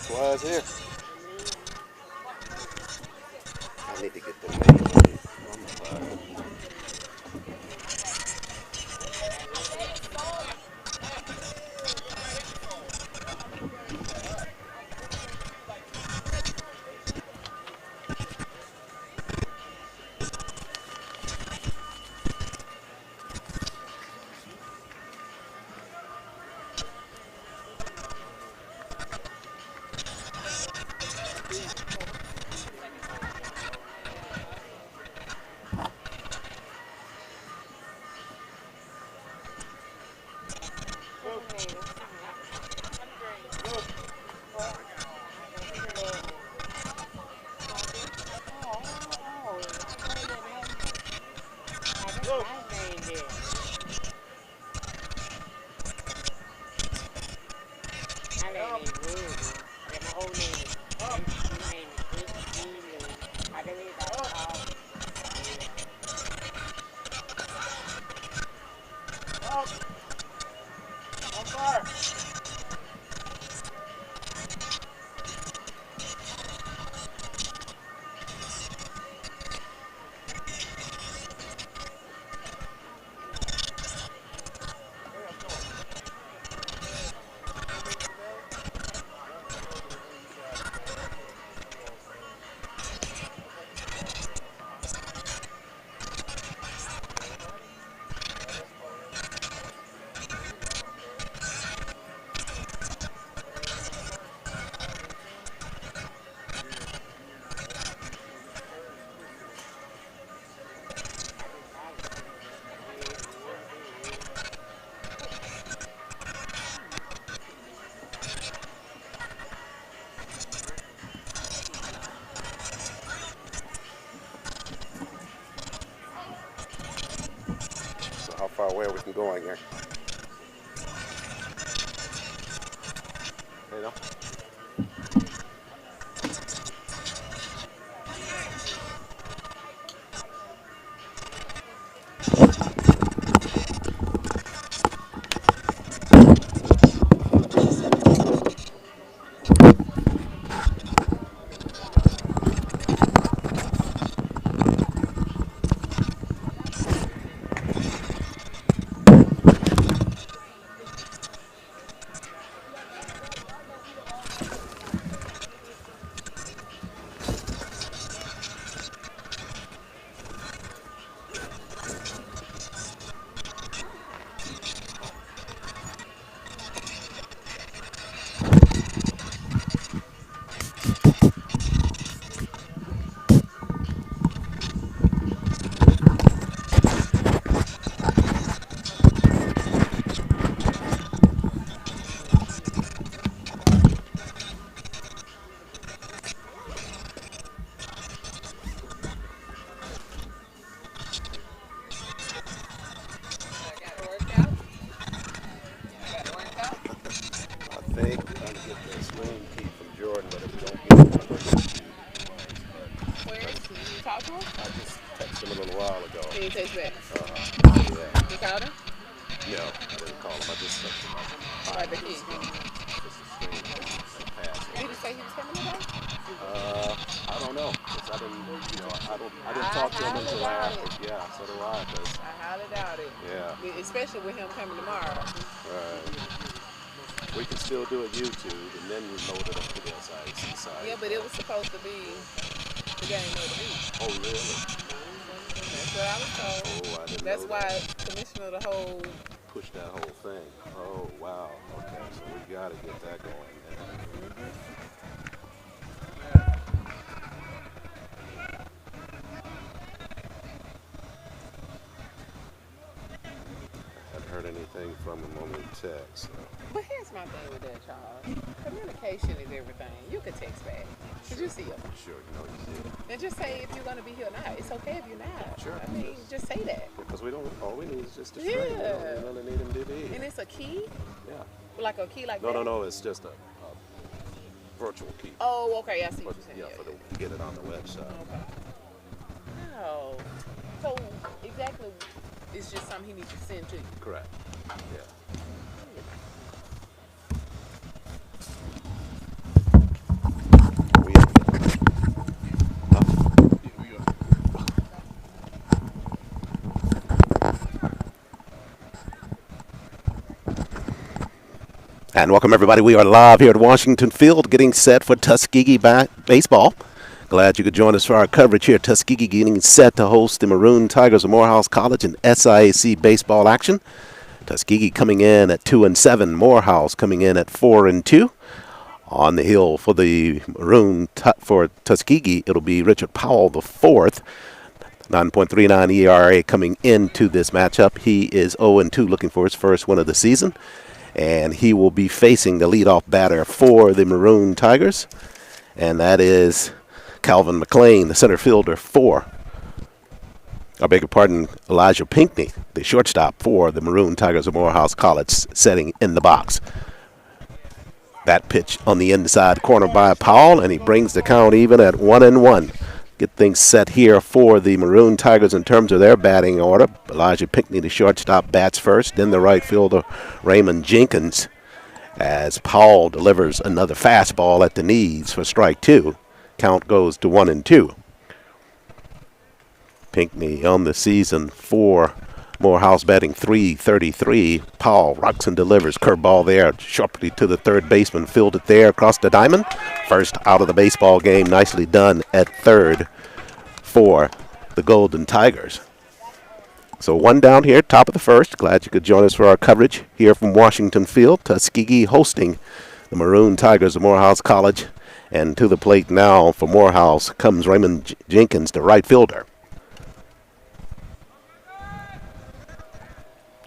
That's why it's here. I need to get the name on the fire. So how far away are we from going here? You know? I think I'm trying to get the swing key from Jordan, but if we don't get one, we're going to. Where is he? You talk to him? I just texted him a little while ago. Can you text back? Yeah. You called him? No, I didn't call him. I just texted him. Like the key. Just a swing pass. Did he say he was coming today? I don't know. 'Cause I didn't, I didn't talk to him until after. Yeah, so do I. 'Cause, I highly doubt it. yeah. Especially with him coming tomorrow. We can still do it YouTube, and then we load it up to the SIC side. Yeah, but it was supposed to be the game of the week. Oh, really? That's what I was told. Oh, I didn't That's know why that. Commissioner the whole Push that whole thing. Oh, wow. Okay, so we got to get that going. I haven't heard anything from him on the text. So. But here's my thing with that, Charles. Communication is everything. You can text back. Did you see him? Sure, you did. And just say if you're going to be here or not. It's okay if you're not. Sure. I mean, just say that. Because we don't, all we need is just a string. We don't really need him to be. And it's a key? Yeah. Like a key like that? No, it's just a virtual key. Oh, okay, I see what you're saying. Yeah, to get it on the website. Okay. Oh. So, exactly, it's just something he needs to send to you? Correct. Yeah. And welcome, everybody. We are live here at Washington Field getting set for Tuskegee baseball. Glad you could join us for our coverage here. Tuskegee getting set to host the Maroon Tigers of Morehouse College in SIAC baseball action. Tuskegee coming in at 2-7. Morehouse coming in at 4-2. On the hill for the for Tuskegee, it'll be Richard Powell, the fourth. 9.39 ERA coming into this matchup. He is 0-2, looking for his first win of the season. And he will be facing the leadoff batter for the Maroon Tigers. And that is Calvin McLean, the center fielder for, Elijah Pinckney, the shortstop for the Maroon Tigers of Morehouse College, setting in the box. That pitch on the inside corner by Powell, and he brings the count even at 1-1. Get things set here for the Maroon Tigers in terms of their batting order. Elijah Pinckney, the shortstop, bats first. Then the right fielder, Raymond Jenkins, as Powell delivers another fastball at the knees for strike two. Count goes to 1-2. Pinckney on the season for Morehouse batting .333. Powell rocks and delivers. Curveball there sharply to the third baseman. Fielded there across the diamond. First out of the baseball game. Nicely done at third for the Golden Tigers. So one down here, top of the first. Glad you could join us for our coverage here from Washington Field. Tuskegee hosting the Maroon Tigers of Morehouse College. And to the plate now for Morehouse comes Raymond Jenkins, the right fielder.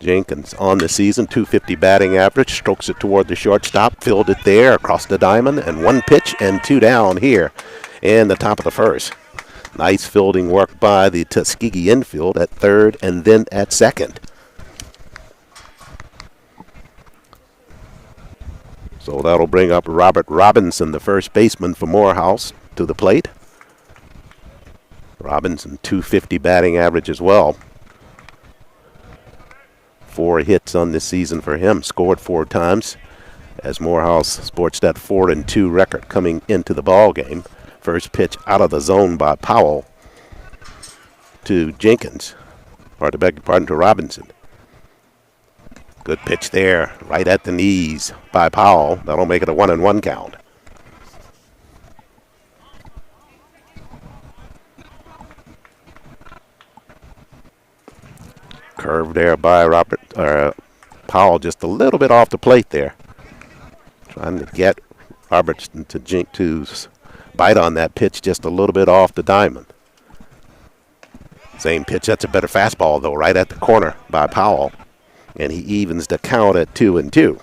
Jenkins on the season, .250 batting average, strokes it toward the shortstop, fielded there across the diamond, and one pitch and two down here in the top of the first. Nice fielding work by the Tuskegee infield at third and then at second. So that'll bring up Robert Robinson, the first baseman for Morehouse, to the plate. Robinson, .250 batting average as well. 4 hits on this season for him, scored 4 times, as Morehouse sports that 4-2 record coming into the ball game. First pitch out of the zone by Powell to Jenkins, to Robinson. Good pitch there, right at the knees by Powell. That'll make it a 1-1 count. Curve there by Powell, just a little bit off the plate there. Trying to get Robertson to bite on that pitch just a little bit off the diamond. Same pitch, that's a better fastball though, right at the corner by Powell. And he evens the count at 2-2.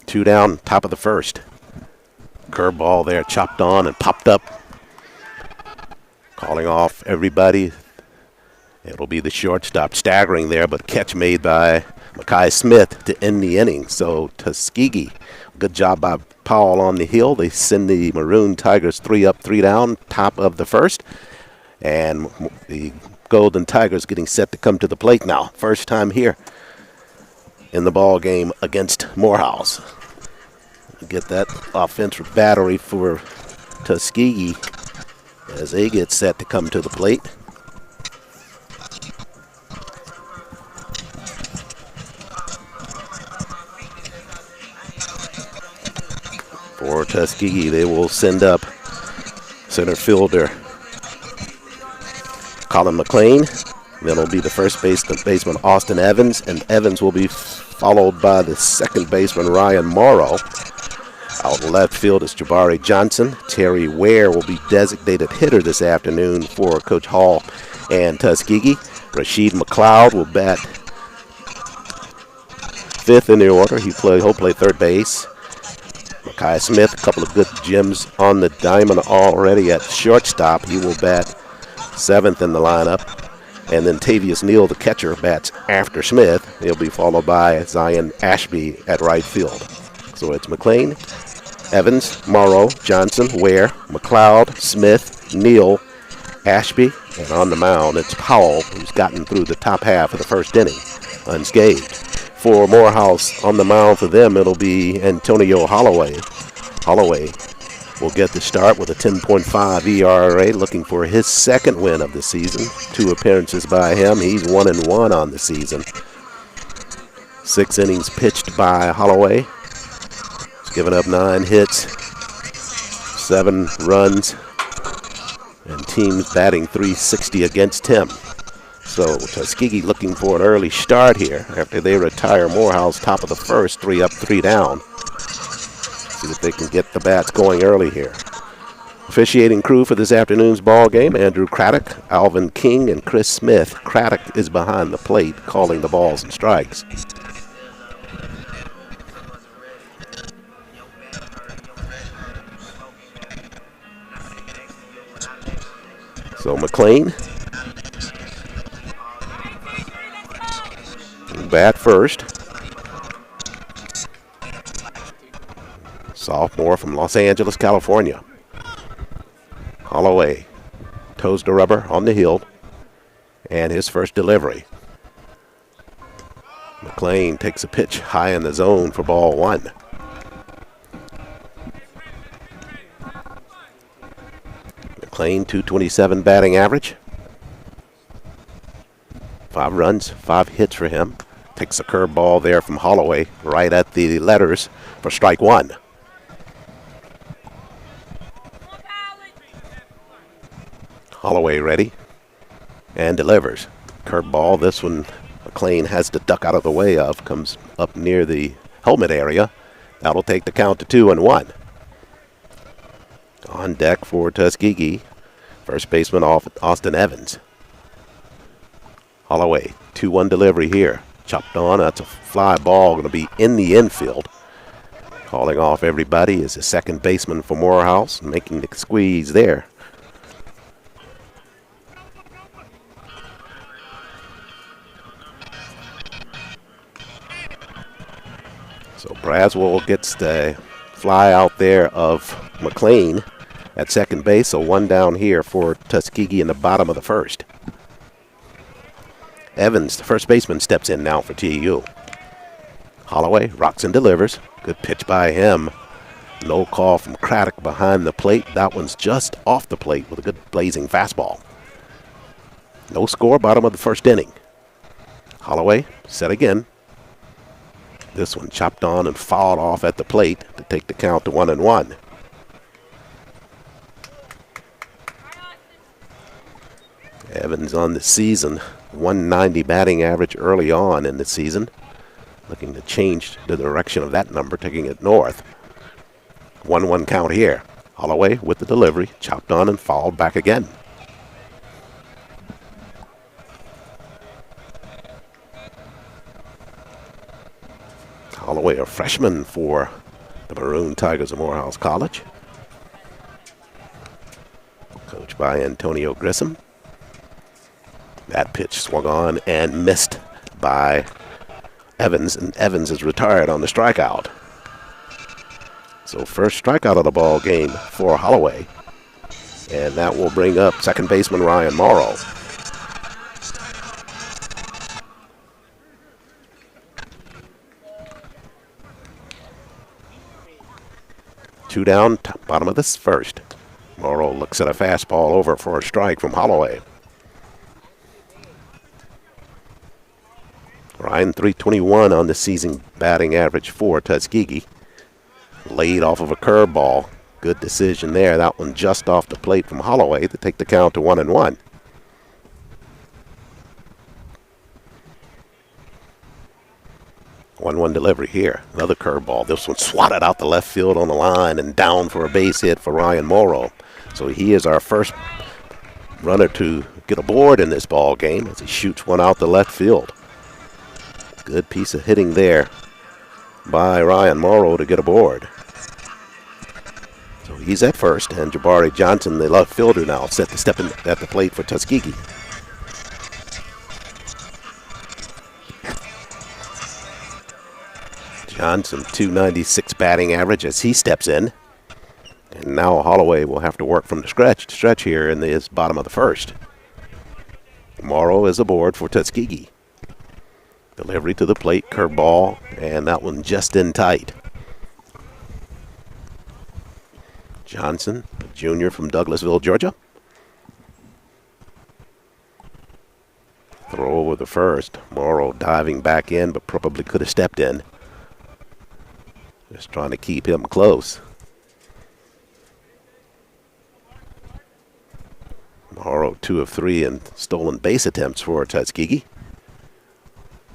2 down, top of the first. Curveball there, chopped on and popped up. Calling off everybody. It'll be the shortstop staggering there, but catch made by Mackay Smith to end the inning. So Tuskegee, good job by Powell on the hill. They send the Maroon Tigers 3 up, 3 down, top of the first. And the Golden Tigers getting set to come to the plate now. First time here in the ball game against Morehouse. Get that offensive battery for Tuskegee as they get set to come to the plate. For Tuskegee, they will send up center fielder Colin McLean. Then it'll be the first baseman Austin Evans, and Evans will be followed by the second baseman Ryan Morrow. Out left field is Jabari Johnson. Terry Ware will be designated hitter this afternoon for Coach Hall and Tuskegee. Rashid McLeod will bat fifth in the order. He'll play third base. Mackay Smith, a couple of good gems on the diamond already at shortstop. He will bat seventh in the lineup. And then Tavius Neal, the catcher, bats after Smith. He'll be followed by Zion Ashby at right field. So it's McLean, Evans, Morrow, Johnson, Ware, McLeod, Smith, Neal, Ashby, and on the mound it's Powell, who's gotten through the top half of the first inning unscathed. For Morehouse on the mound for them, it'll be Antonio Holloway. Holloway will get the start with a 10.5 ERA, looking for his second win of the season. 2 appearances by him. He's 1-1 on the season. 6 innings pitched by Holloway. He's given up 9 hits, 7 runs, and teams batting .360 against him. So Tuskegee looking for an early start here after they retire Morehouse top of the first, 3 up, 3 down. See if they can get the bats going early here. Officiating crew for this afternoon's ball game: Andrew Craddock, Alvin King, and Chris Smith. Craddock is behind the plate calling the balls and strikes. So McLean bat first. Sophomore from Los Angeles, California. Holloway toes the rubber on the hill, and his first delivery. McLean takes a pitch high in the zone for ball 1. McLean, .227 batting average. 5 runs, 5 hits for him. Takes a curveball there from Holloway right at the letters for strike 1. Holloway ready and delivers. Curveball, this one McLean has to duck out of the way of. Comes up near the helmet area. That'll take the count to 2-1. On deck for Tuskegee, first baseman Austin Evans. Holloway, 2-1 delivery here. Chopped on, that's a fly ball, going to be in the infield. Calling off everybody is the second baseman for Morehouse, making the squeeze there. So Braswell gets the fly out there of McLean at second base, so 1 down here for Tuskegee in the bottom of the first. Evans, the first baseman, steps in now for TU. Holloway rocks and delivers. Good pitch by him. No call from Craddock behind the plate. That one's just off the plate with a good blazing fastball. No score, bottom of the first inning. Holloway set again. This one chopped on and fouled off at the plate to take the count to 1-1. Evans on the season, 190 batting average early on in the season. Looking to change the direction of that number, taking it north. 1-1 count here. Holloway with the delivery, chopped on and fouled back again. Holloway, a freshman for the Maroon Tigers of Morehouse College. Coached by Antonio Grissom. That pitch swung on and missed by Evans, and Evans is retired on the strikeout. So first strikeout of the ball game for Holloway, and that will bring up second baseman Ryan Morrow. Two down, bottom of this first. Morrow looks at a fastball over for a strike from Holloway. Ryan, .321 on the season batting average for Tuskegee. Laid off of a curveball. Good decision there. That one just off the plate from Holloway to take the count to 1-1. One delivery here. Another curveball. This one swatted out the left field on the line and down for a base hit for Ryan Morrow. So he is our first runner to get aboard in this ball game as he shoots one out the left field. Good piece of hitting there by Ryan Morrow to get aboard. So he's at first, and Jabari Johnson, the left fielder, now set to step in at the plate for Tuskegee. Johnson, .296 batting average as he steps in. And now Holloway will have to work from the stretch here in this bottom of the first. Morrow is aboard for Tuskegee. Delivery to the plate, curveball, and that one just in tight. Johnson, a junior from Douglasville, Georgia. Throw over of the first. Morrow diving back in, but probably could have stepped in. Just trying to keep him close. Morrow 2 of 3 in stolen base attempts for Tuskegee.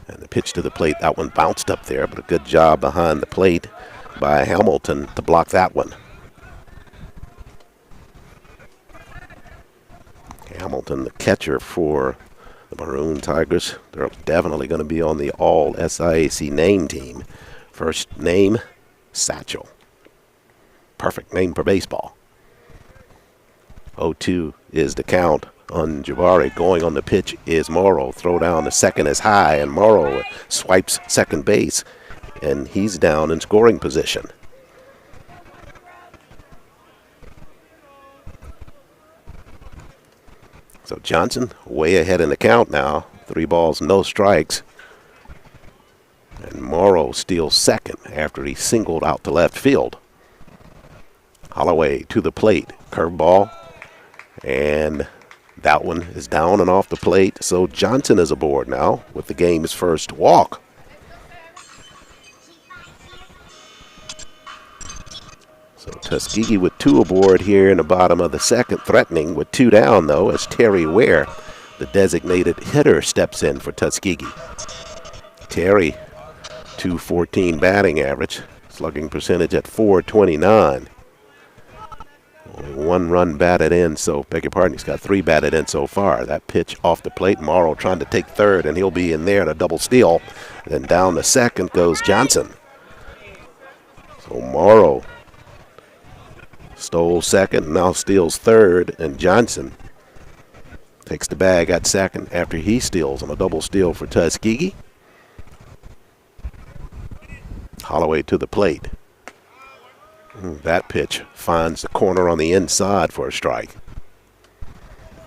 And the pitch to the plate, that one bounced up there, but a good job behind the plate by Hamilton to block that one. Hamilton, the catcher for the Maroon Tigers. They're definitely going to be on the all SIAC name team. First name, Satchel. Perfect name for baseball. 0-2 is the count on Jabari. Going on the pitch is Morrow. Throw down, the second is high, and Morrow swipes second base, and he's down in scoring position. So Johnson way ahead in the count now. 3 balls, no strikes. And Morrow steals second after he singled out to left field. Holloway to the plate. Curveball. And that one is down and off the plate. So Johnson is aboard now with the game's first walk. So Tuskegee with 2 aboard here in the bottom of the second, threatening with 2 down, though, as Terry Ware, the designated hitter, steps in for Tuskegee. Terry, .214 batting average, slugging percentage at .429. Only 1 run batted in, so beg your pardon, he's got 3 batted in so far. That pitch off the plate, Morrow trying to take third, and he'll be in there in a double steal. Then down the second goes Johnson. So Morrow stole second, now steals third, and Johnson takes the bag at second after he steals on a double steal for Tuskegee. Holloway to the plate. That pitch finds the corner on the inside for a strike.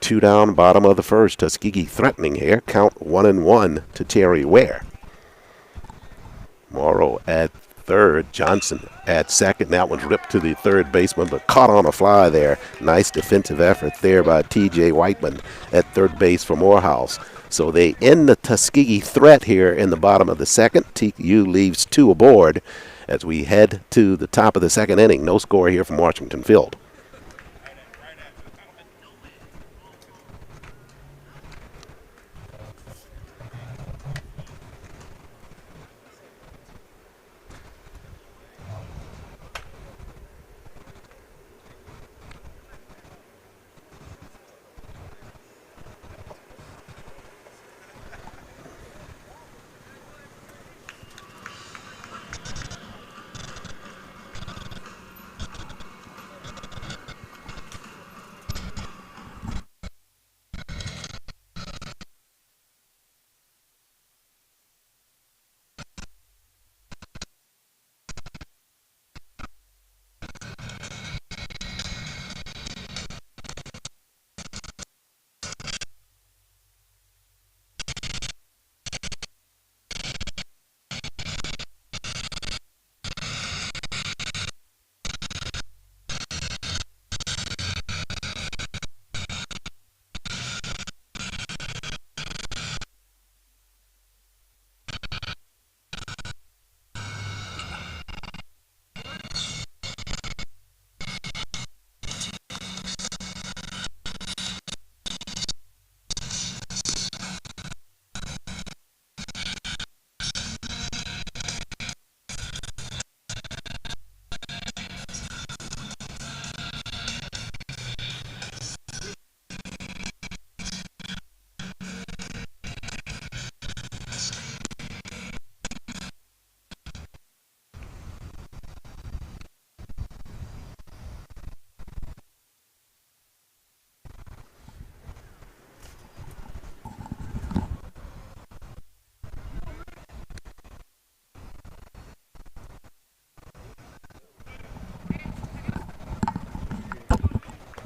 2 down, bottom of the first. Tuskegee threatening here. Count 1-1 to Terry Ware. Morrow at third, Johnson at second. That one's ripped to the third baseman, but caught on a fly there. Nice defensive effort there by T.J. Whiteman at third base for Morehouse. So they end the Tuskegee threat here in the bottom of the second. TU leaves 2 aboard as we head to the top of the second inning. No score here from Washington Field.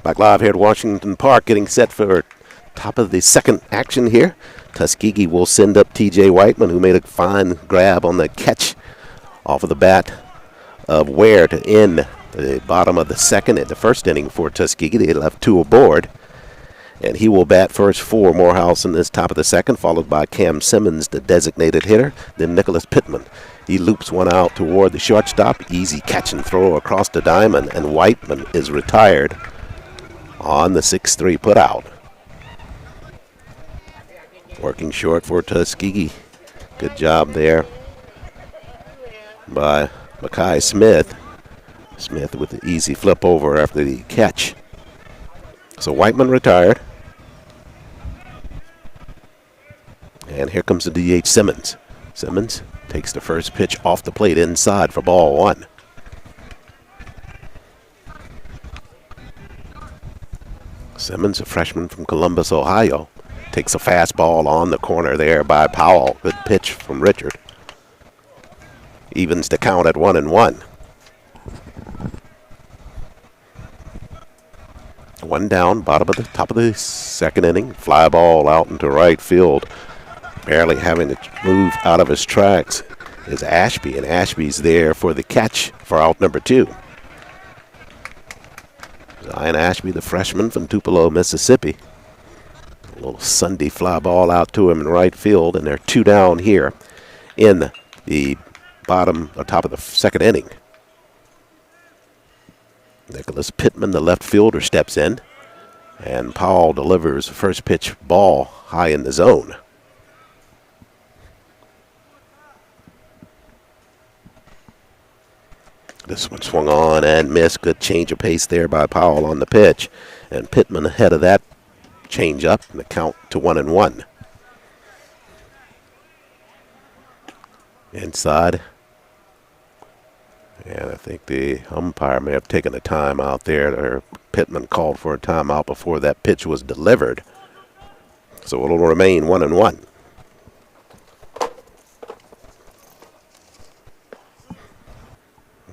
Back live here at Washington Park, getting set for top of the second action here. Tuskegee will send up T.J. Whiteman, who made a fine grab on the catch off of the bat of Ware to end the bottom of the second at the first inning for Tuskegee. They left 2 aboard. And he will bat first for Morehouse in this top of the second, followed by Cam Simmons, the designated hitter, then Nicholas Pittman. He loops one out toward the shortstop. Easy catch and throw across the diamond, and Whiteman is retired on the 6-3 putout. Working short for Tuskegee. Good job there by Mackay Smith. Smith with the easy flip over after the catch. So Whiteman retired. And here comes the DH Simmons. Simmons takes the first pitch off the plate inside for ball one. Simmons, a freshman from Columbus, Ohio, takes a fastball on the corner there by Powell. Good pitch from Richard. Evens the count at 1-1. One down, bottom of the top of the second inning. Fly ball out into right field. Barely having to move out of his tracks is Ashby, and Ashby's there for the catch for out number 2. Zion Ashby, the freshman from Tupelo, Mississippi. A little Sunday fly ball out to him in right field, and they're 2 down here in the bottom or top of the second inning. Nicholas Pittman, the left fielder, steps in, and Powell delivers the first pitch ball high in the zone. This one swung on and missed. Good change of pace there by Powell on the pitch. And Pittman ahead of that change up and the count to 1-1. Inside. And I think the umpire may have taken a timeout there. Or Pittman called for a timeout before that pitch was delivered. So it'll remain 1-1.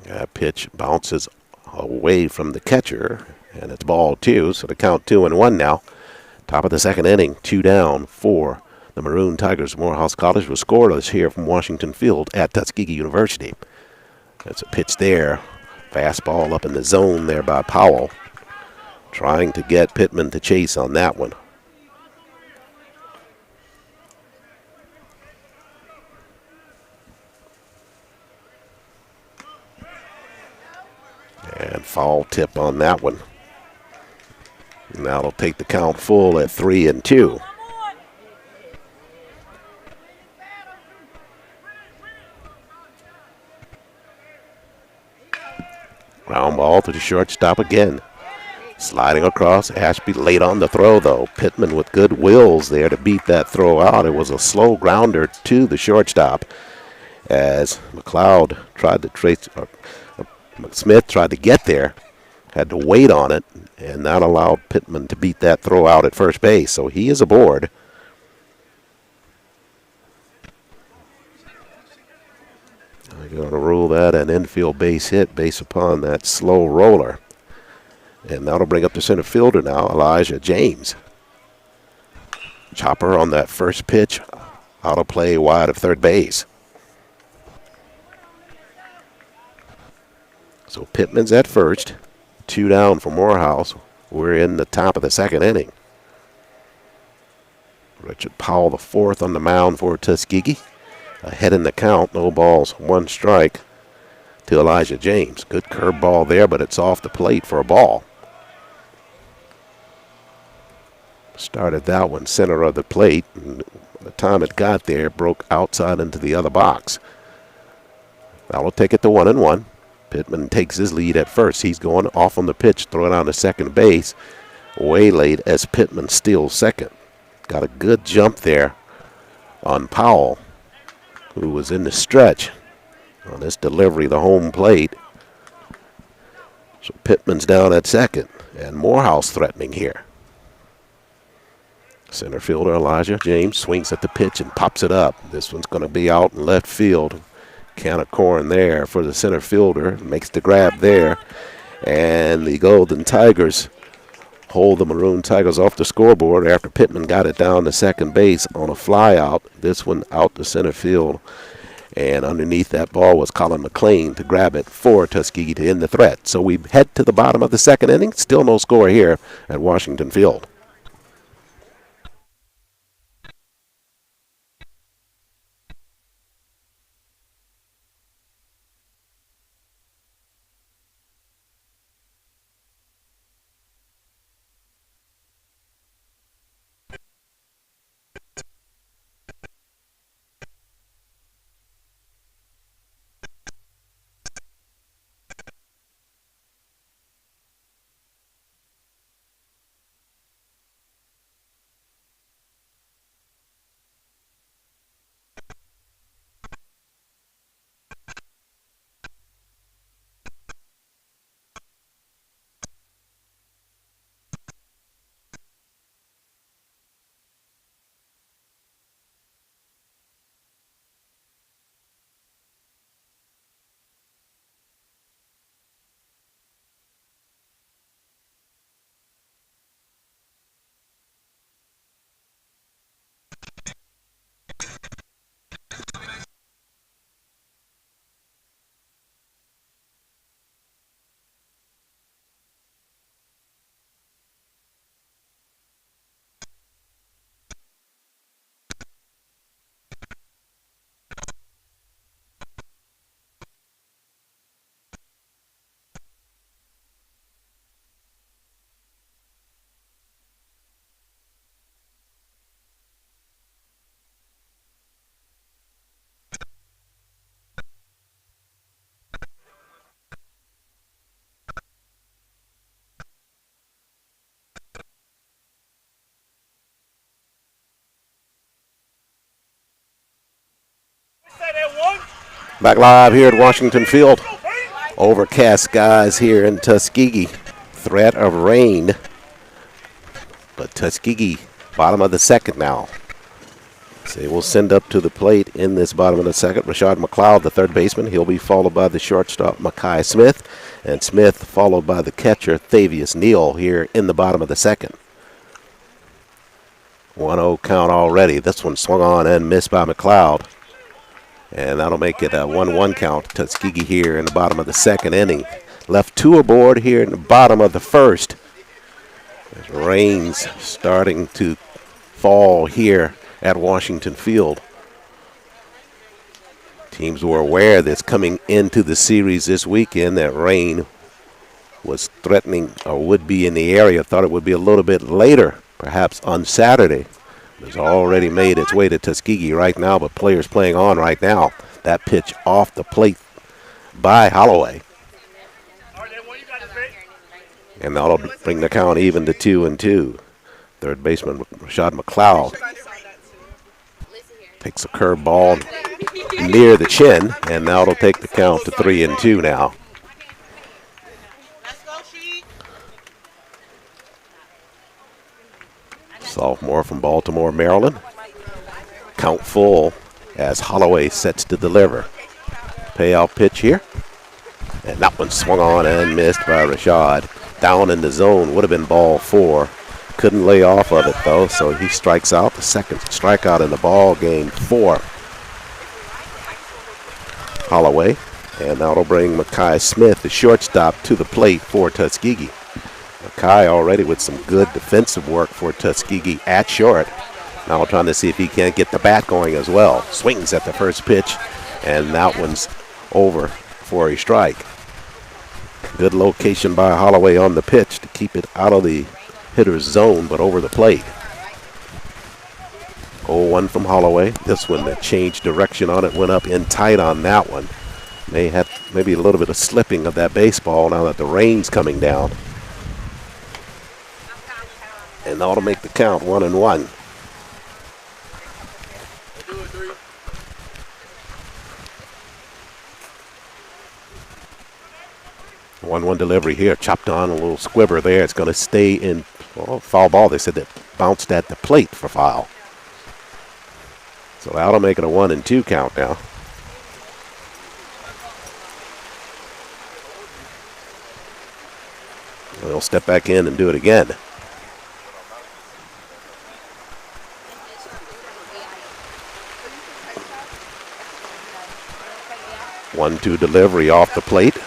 That pitch bounces away from the catcher, and it's ball 2, so the count 2-1 now. Top of the second inning, 2 down for the Maroon Tigers. Morehouse College was scoreless here from Washington Field at Tuskegee University. That's a pitch there. Fastball up in the zone there by Powell. Trying to get Pittman to chase on that one. And foul tip on that one. Now it'll take the count full at 3-2. Ground ball to the shortstop again. Sliding across. Ashby late on the throw, though. Pittman with good wills there to beat that throw out. It was a slow grounder to the shortstop as McLeod tried to trace. Smith tried to get there, had to wait on it, and that allowed Pittman to beat that throw out at first base. So he is aboard. They're going to rule that an infield base hit based upon that slow roller. And that'll bring up the center fielder now, Elijah James. Chopper on that first pitch, out of play wide of third base. So Pittman's at first, 2 down for Morehouse. We're in the top of the second inning. Richard Powell, the 4th on the mound for Tuskegee. Ahead in the count, no balls, 1 strike to Elijah James. Good curveball there, but it's off the plate for a ball. Started that one center of the plate, and by the time it got there, broke outside into the other box. That'll take it to 1-1. Pittman takes his lead at first. He's going off on the pitch, throwing out to second base. Waylaid as Pittman steals second. Got a good jump there on Powell, who was in the stretch on this delivery, the home plate. So Pittman's down at second, and Morehouse threatening here. Center fielder Elijah James swings at the pitch and pops it up. This one's going to be out in left field. Can of corn there for the center fielder. Makes the grab there. And the Golden Tigers hold the Maroon Tigers off the scoreboard after Pittman got it down to second base on a fly out. This one out to center field. And underneath that ball was Colin McLean to grab it for Tuskegee to end the threat. So we head to the bottom of the second inning. Still no score here at Washington Field. Back live here at Washington Field. Overcast skies here in Tuskegee. Threat of rain. But Tuskegee, bottom of the second now. So they will send up to the plate in this bottom of the second. Rashad McLeod, the third baseman. He'll be followed by the shortstop, Makai Smith. And Smith followed by the catcher, Thavius Neal, here in the bottom of the second. 1-0 count already. This one swung on and missed by McLeod. And that'll make it a 1-1 count. Tuskegee here in the bottom of the second inning. Left two aboard here in the bottom of the first. As rain's starting to fall here at Washington Field. Teams were aware that's coming into the series this weekend that rain was threatening or would be in the area. Thought it would be a little bit later, perhaps on Saturday. It's already made its way to Tuskegee right now, but players playing on right now. That pitch off the plate by Holloway. And that'll bring the count even to 2-2. Third baseman Rashad McLeod takes a curve ball near the chin, and now it'll take the count to 3-2 now. Sophomore from Baltimore, Maryland. Count full as Holloway sets to deliver. Payoff pitch here. And that one swung on and missed by Rashad. Down in the zone, would have been ball 4. Couldn't lay off of it though, so he strikes out. The second strikeout in the ball game for Holloway. And that'll bring Makai Smith, the shortstop, to the plate for Tuskegee. Makai already with some good defensive work for Tuskegee at short. Now trying to see if he can't get the bat going as well. Swings at the first pitch, and that one's over for a strike. Good location by Holloway on the pitch to keep it out of the hitter's zone, but over the plate. 0-1 from Holloway. This one that changed direction on it, went up in tight on that one. May have maybe a little bit of slipping of that baseball now that the rain's coming down. And that'll make the count 1-1. One delivery here, chopped on a little squibber there. It's going to stay in foul ball. They said that bounced at the plate for foul. So that'll make it a 1-2 count now. They'll step back in and do it again. One-two delivery off the plate.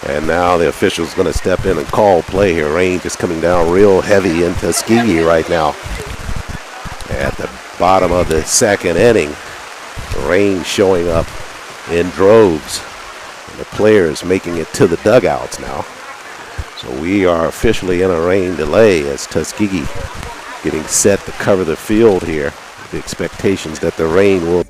And now the official's going to step in and call play here. Rain just coming down real heavy in Tuskegee right now. At the bottom of the second inning, rain showing up in droves. And the players making it to the dugouts now. So we are officially in a rain delay as Tuskegee getting set to cover the field here. The expectations that the rain will.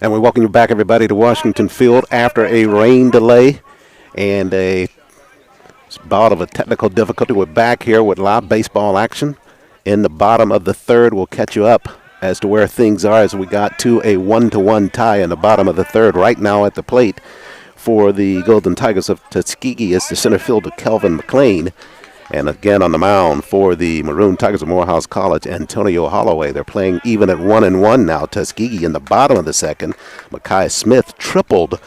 And we welcome you back, everybody, to Washington Field after a rain delay and a bout of a technical difficulty. We're back here with live baseball action. In the bottom of the third, we'll catch you up as to where things are as we got to a 1-1 tie in the bottom of the third. Right now at the plate for the Golden Tigers of Tuskegee is the center fielder Kelvin McLean. And again on the mound for the Maroon Tigers of Morehouse College, Antonio Holloway. They're playing even at 1-1 now. Tuskegee in the bottom of the second. Mekhi Smith tripled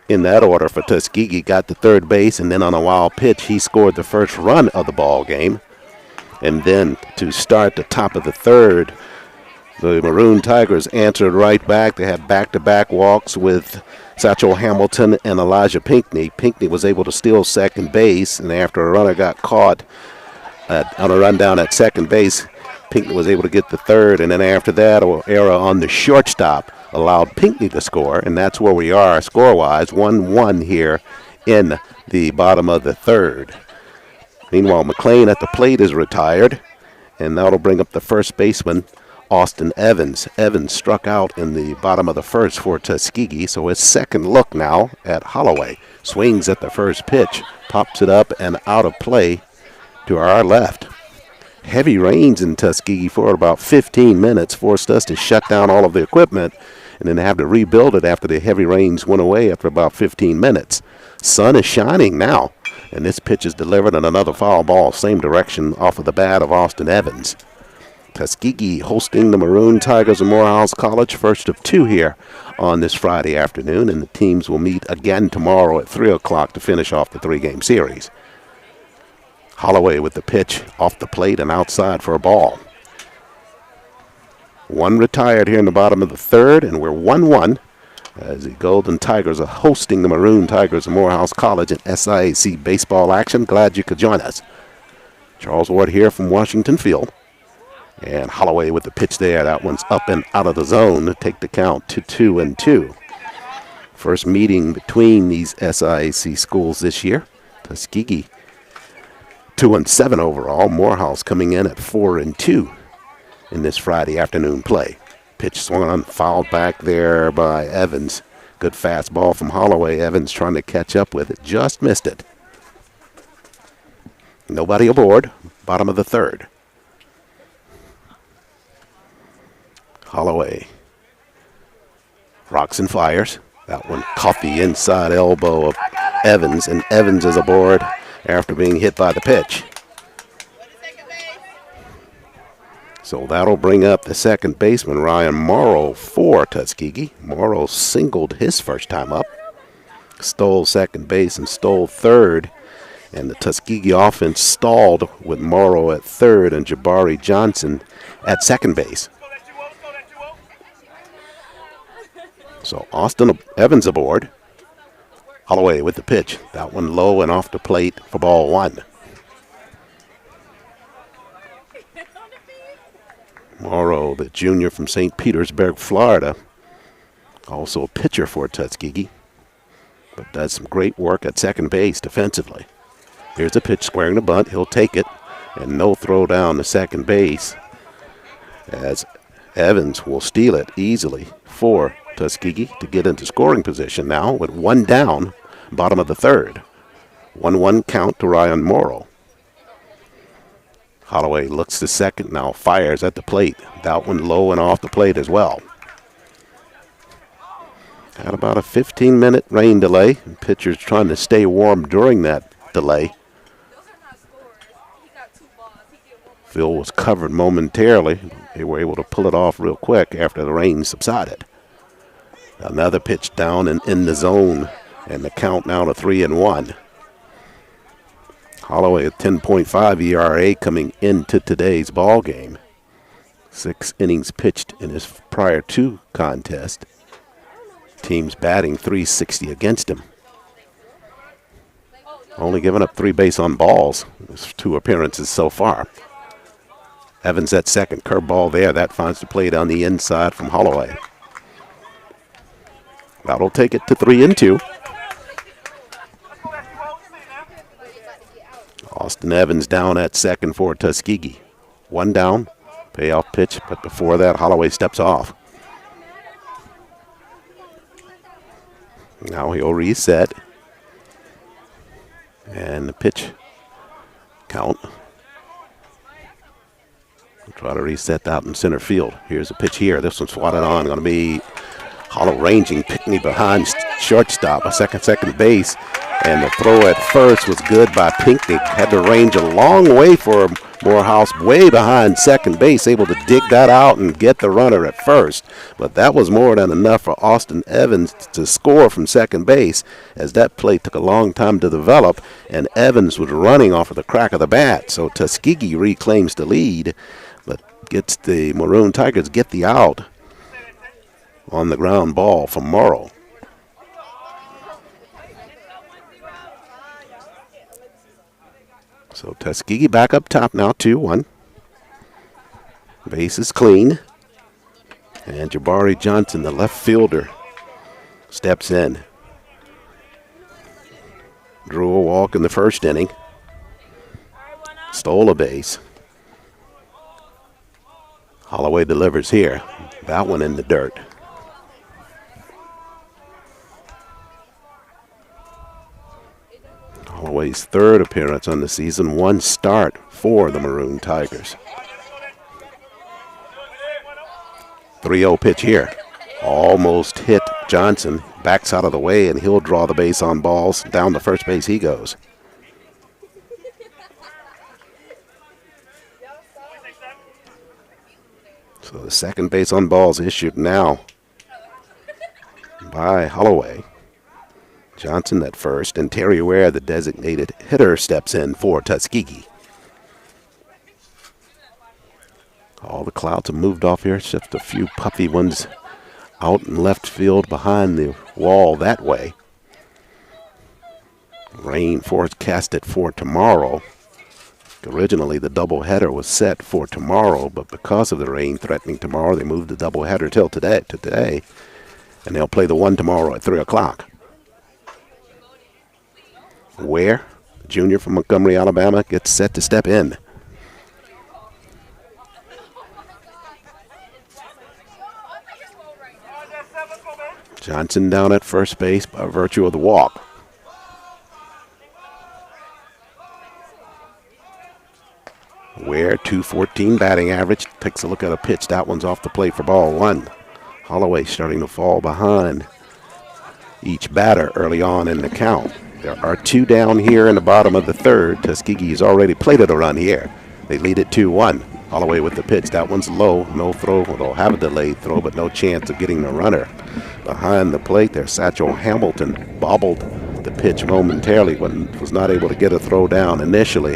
in that order for Tuskegee, got to third base, and then on a wild pitch, he scored the first run of the ball game. And then to start the top of the third, the Maroon Tigers answered right back. They had back-to-back walks with Satchel Hamilton and Elijah Pinckney. Pinckney was able to steal second base, and after a runner got caught on a run down at second base, Pinckney was able to get the third, and then after that, an error on the shortstop allowed Pinckney to score, and that's where we are score-wise, 1-1 here in the bottom of the third. Meanwhile, McLean at the plate is retired, and that'll bring up the first baseman, Austin Evans. Evans struck out in the bottom of the first for Tuskegee, so his second look now at Holloway. Swings at the first pitch, pops it up and out of play to our left. Heavy rains in Tuskegee for about 15 minutes forced us to shut down all of the equipment and then have to rebuild it after the heavy rains went away after about 15 minutes. Sun is shining now, and this pitch is delivered on another foul ball, same direction off of the bat of Austin Evans. Tuskegee hosting the Maroon Tigers of Morehouse College, first of two here on this Friday afternoon, and the teams will meet again tomorrow at 3 o'clock to finish off the three-game series. Holloway with the pitch off the plate and outside for a ball. One retired here in the bottom of the third, and we're 1-1 as the Golden Tigers are hosting the Maroon Tigers of Morehouse College in SIAC baseball action. Glad you could join us. Charles Ward here from Washington Field. And Holloway with the pitch there. That one's up and out of the zone to take the count to 2-2. First meeting between these SIAC schools this year. Tuskegee 2-7 overall. Morehouse coming in at 4-2 in this Friday afternoon play. Pitch swung on, fouled back there by Evans. Good fastball from Holloway. Evans trying to catch up with it. Just missed it. Nobody aboard. Bottom of the third. Holloway rocks and fires. That one caught the inside elbow of Evans, and Evans is aboard after being hit by the pitch. So that'll bring up the second baseman, Ryan Morrow, for Tuskegee. Morrow singled his first time up, stole second base and stole third, and the Tuskegee offense stalled with Morrow at third and Jabari Johnson at second base. So Austin Evans aboard. Holloway with the pitch. That one low and off the plate for ball one. Morrow, the junior from St. Petersburg, Florida. Also a pitcher for Tuskegee, but does some great work at second base defensively. Here's a pitch squaring the bunt. He'll take it, and no throw down to second base as Evans will steal it easily for Tuskegee to get into scoring position now with one down, bottom of the third. 1-1 count to Ryan Morrow. Holloway looks to second now, fires at the plate. That one low and off the plate as well. Had about a 15-minute rain delay. Pitchers trying to stay warm during that delay. Field was covered momentarily. They were able to pull it off real quick after the rain subsided. Another pitch down and in the zone, and the count now to 3-1. Holloway at 10.5 ERA coming into today's ball game. 6 innings pitched in his prior 2 contests. Team's batting .360 against him. Only given up 3 base on balls. His 2 appearances so far. Evans at second, curveball there. That finds the plate on the inside from Holloway. That'll take it to 3-2. Austin Evans down at second for Tuskegee. 1 down, payoff pitch, but before that, Holloway steps off. Now he'll reset. And the pitch count. Try to reset out in center field. Here's a pitch here. This one's swatted on. Going to be hollow ranging. Pickney behind shortstop. A second base. And the throw at first was good by Pinkney. Had to range a long way for Morehouse, way behind second base, able to dig that out and get the runner at first. But that was more than enough for Austin Evans to score from second base, as that play took a long time to develop, and Evans was running off of the crack of the bat. So Tuskegee reclaims the lead, but gets the Maroon Tigers get the out on the ground ball from Morrow. So Tuskegee back up top now, 2-1. Base is clean. And Jabari Johnson, the left fielder, steps in. Drew a walk in the first inning. Stole a base. Holloway delivers here. That one in the dirt. Holloway's third appearance on the season, one start for the Maroon Tigers. 3-0 pitch here. Almost hit Johnson. Backs out of the way, and he'll draw the base on balls. Down to first base he goes. So the second base on balls issued now by Holloway. Johnson at first, and Terry Ware, the designated hitter, steps in for Tuskegee. All the clouds have moved off here, just a few puffy ones out in left field behind the wall that way. Rain forecasted for tomorrow. Originally, the doubleheader was set for tomorrow, but because of the rain threatening tomorrow, they moved the doubleheader till today, and they'll play the one tomorrow at 3 o'clock. Ware, junior from Montgomery, Alabama, gets set to step in. Johnson down at first base by virtue of the walk. Ware, .214 batting average. Takes a look at a pitch. That one's off the plate for ball one. Holloway starting to fall behind each batter early on in the count. There are two down here in the bottom of the third. Tuskegee has already plated a run here. They lead it 2-1. Holloway with the pitch. That one's low. No throw. They'll have a delayed throw, but no chance of getting the runner. Behind the plate there, Satchel Hamilton bobbled the pitch momentarily, but was not able to get a throw down initially.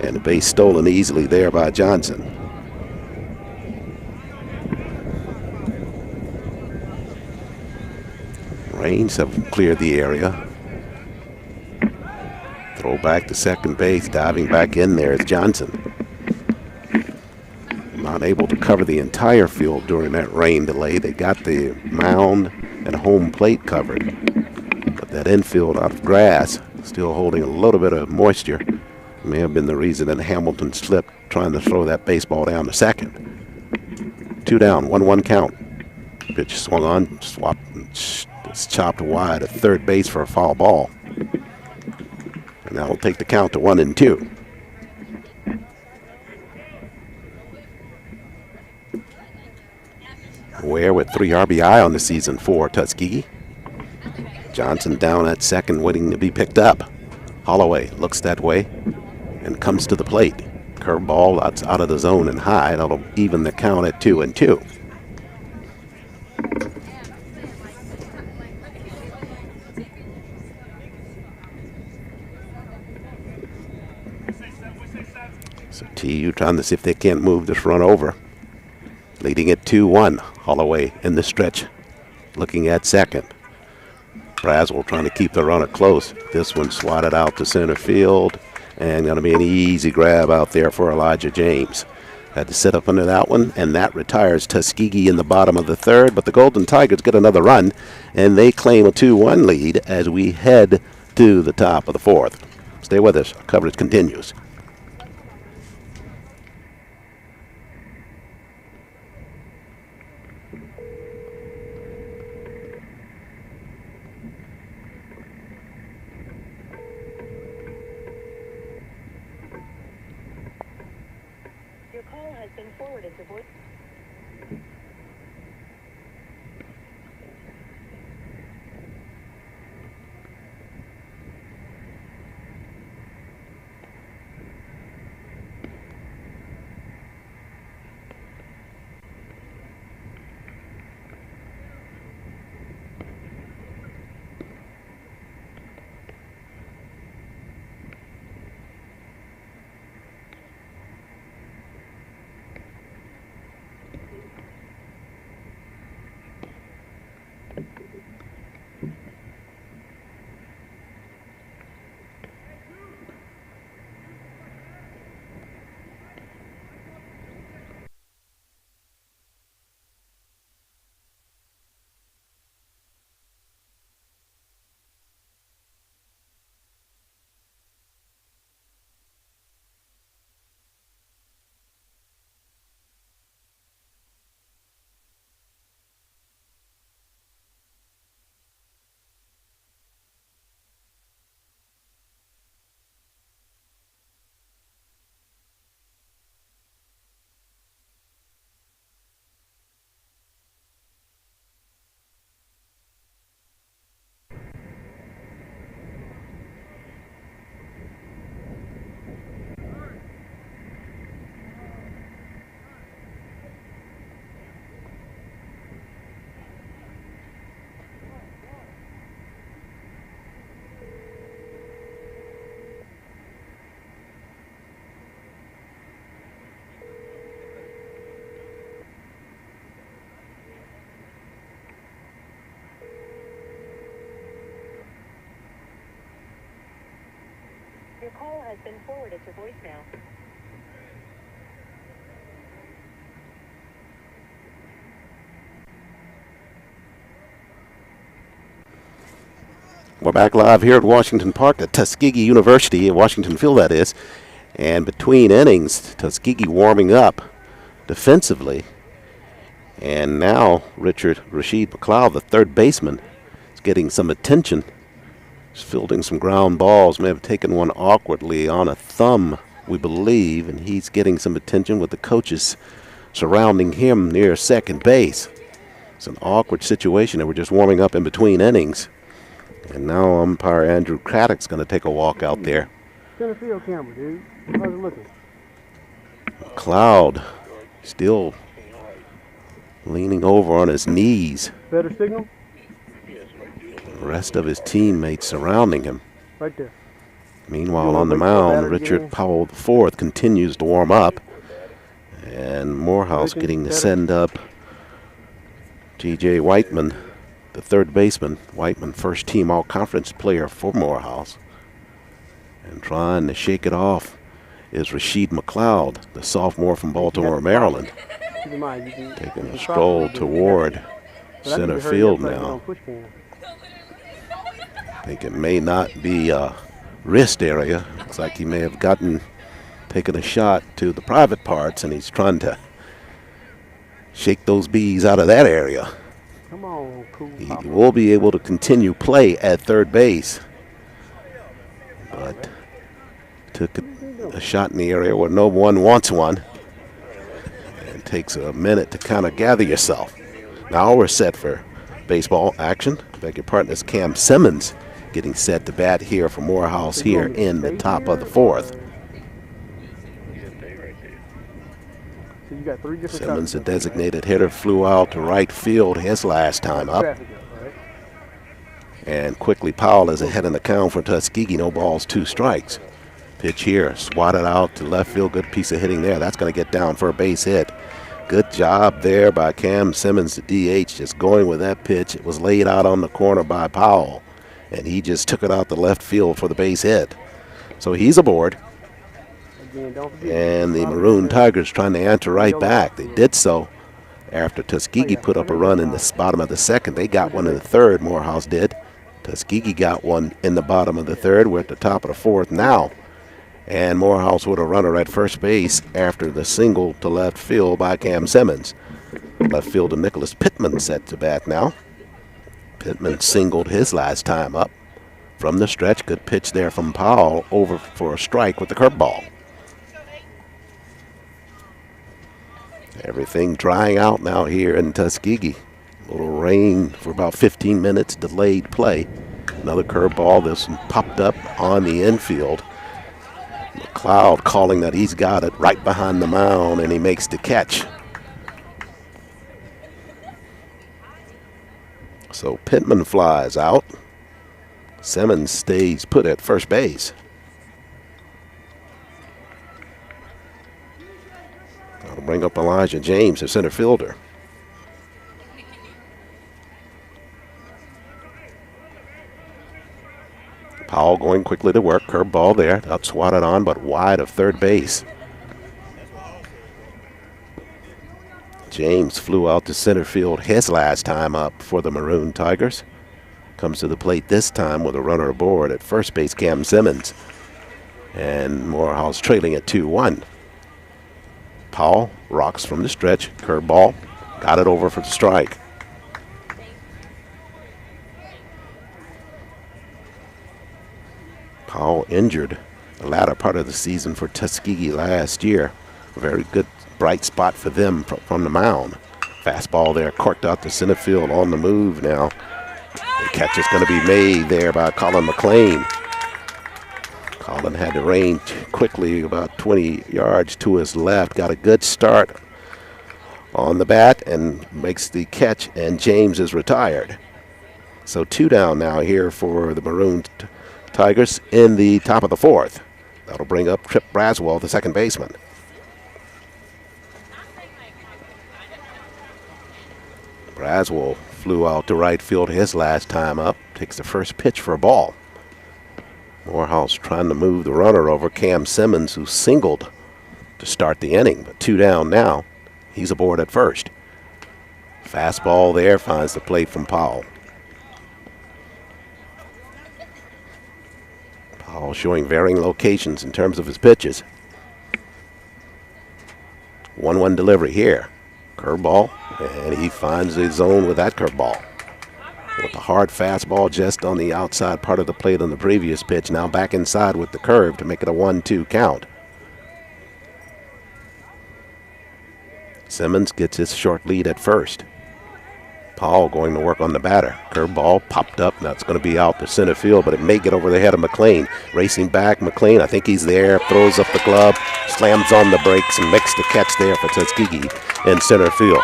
And the base stolen easily there by Johnson. Rains have cleared the area. Throw back to second base, diving back in there is Johnson. Not able to cover the entire field during that rain delay. They got the mound and home plate covered, but that infield out of grass still holding a little bit of moisture. May have been the reason that Hamilton slipped trying to throw that baseball down to second. 2 down, 1-1 count. Pitch swung on, swapped, it's chopped wide at third base for a foul ball. And that will take the count to 1-2. Ware with 3 RBI on the season for Tuskegee. Johnson down at second, waiting to be picked up. Holloway looks that way and comes to the plate. Curveball that's out of the zone and high. That'll even the count at 2-2. So TU trying to see if they can't move this run over. Leading at 2-1. Holloway in the stretch, looking at second. Braswell trying to keep the runner close. This one swatted out to center field, and going to be an easy grab out there for Elijah James. Had to sit up under that one, and that retires Tuskegee in the bottom of the third, but the Golden Tigers get another run, and they claim a 2-1 lead as we head to the top of the fourth. Stay with us. Our coverage continues. has been forwarded to voice. Your call has been forwarded to voicemail. We're back live here at Washington Park at Tuskegee University, at Washington Field, that is. And between innings, Tuskegee warming up defensively. And now Rashid McLeod, the third baseman, is getting some attention. He's fielding some ground balls, may have taken one awkwardly on a thumb, we believe, and he's getting some attention with the coaches surrounding him near second base. It's an awkward situation, and we're just warming up in between innings. And now umpire Andrew Craddock's going to take a walk out there. Center field camera, dude. How's it looking? McLeod still leaning over on his knees. Better signal? The rest of his teammates surrounding him. Right there. Meanwhile, on the mound, Richard Powell IV continues to warm up. And Morehouse getting to send up T.J. Whiteman, the third baseman. Whiteman, first team all-conference player for Morehouse. And trying to shake it off is Rashid McLeod, the sophomore from Baltimore, Maryland. Taking a stroll toward center field now. I think it may not be a wrist area. Looks like he may have taken a shot to the private parts, and he's trying to shake those bees out of that area. Come on, cool. He will be able to continue play at third base, but took a shot in the area where no one wants one. And it takes a minute to kind of gather yourself. Now we're set for baseball action. Beg your pardon, it's Cam Simmons getting set to bat here for Morehouse here in the top of the fourth. Simmons, the designated hitter, flew out to right field his last time up. And quickly Powell is ahead in the count for Tuskegee. No balls, 2 strikes. Pitch here, swatted out to left field. Good piece of hitting there. That's going to get down for a base hit. Good job there by Cam Simmons, the DH, just going with that pitch. It was laid out on the corner by Powell, and he just took it out the left field for the base hit. So he's aboard. And the Maroon Tigers trying to answer right back. They did so after Tuskegee put up a run in the bottom of the second. They got one in the third, Morehouse did. Tuskegee got one in the bottom of the third. We're at the top of the fourth now. And Morehouse with a runner at first base after the single to left field by Cam Simmons. Left fielder Nicholas Pittman set to bat now. Pittman singled his last time up from the stretch. Good pitch there from Powell over for a strike with the curveball. Everything drying out now here in Tuskegee. A little rain for about 15 minutes, delayed play. Another curveball. This one popped up on the infield. McLeod calling that he's got it right behind the mound, and he makes the catch. So Pittman flies out. Simmons stays put at first base. That'll bring up Elijah James, the center fielder. Powell going quickly to work. Curveball there. Up swatted on, but wide of third base. James flew out to center field his last time up for the Maroon Tigers. Comes to the plate this time with a runner aboard at first base, Cam Simmons. And Morehouse trailing at 2-1. Powell rocks from the stretch. Curveball. Got it over for the strike. Powell injured the latter part of the season for Tuskegee last year. A very good bright spot for them from the mound. Fastball there, corked out to center field on the move now. The catch is going to be made there by Colin McLean. Colin had to range quickly about 20 yards to his left. Got a good start on the bat and makes the catch, and James is retired. So 2 down now here for the Maroon Tigers in the top of the 4th. That'll bring up Trip Braswell, the second baseman. Braswell flew out to right field his last time up. Takes the first pitch for a ball. Morehouse trying to move the runner over, Cam Simmons, who singled to start the inning. But 2 down now. He's aboard at first. Fastball there finds the plate from Powell. Powell showing varying locations in terms of his pitches. 1-1 delivery here. Curveball, and he finds his zone with that curveball. With the hard fastball just on the outside part of the plate on the previous pitch. Now back inside with the curve to make it a 1-2 count. Simmons gets his short lead at first. Powell going to work on the batter. Curveball popped up. Now it's going to be out to center field, but it may get over the head of McLean. Racing back, McLean, I think he's there. Throws up the glove, slams on the brakes, and makes the catch there for Tuskegee in center field.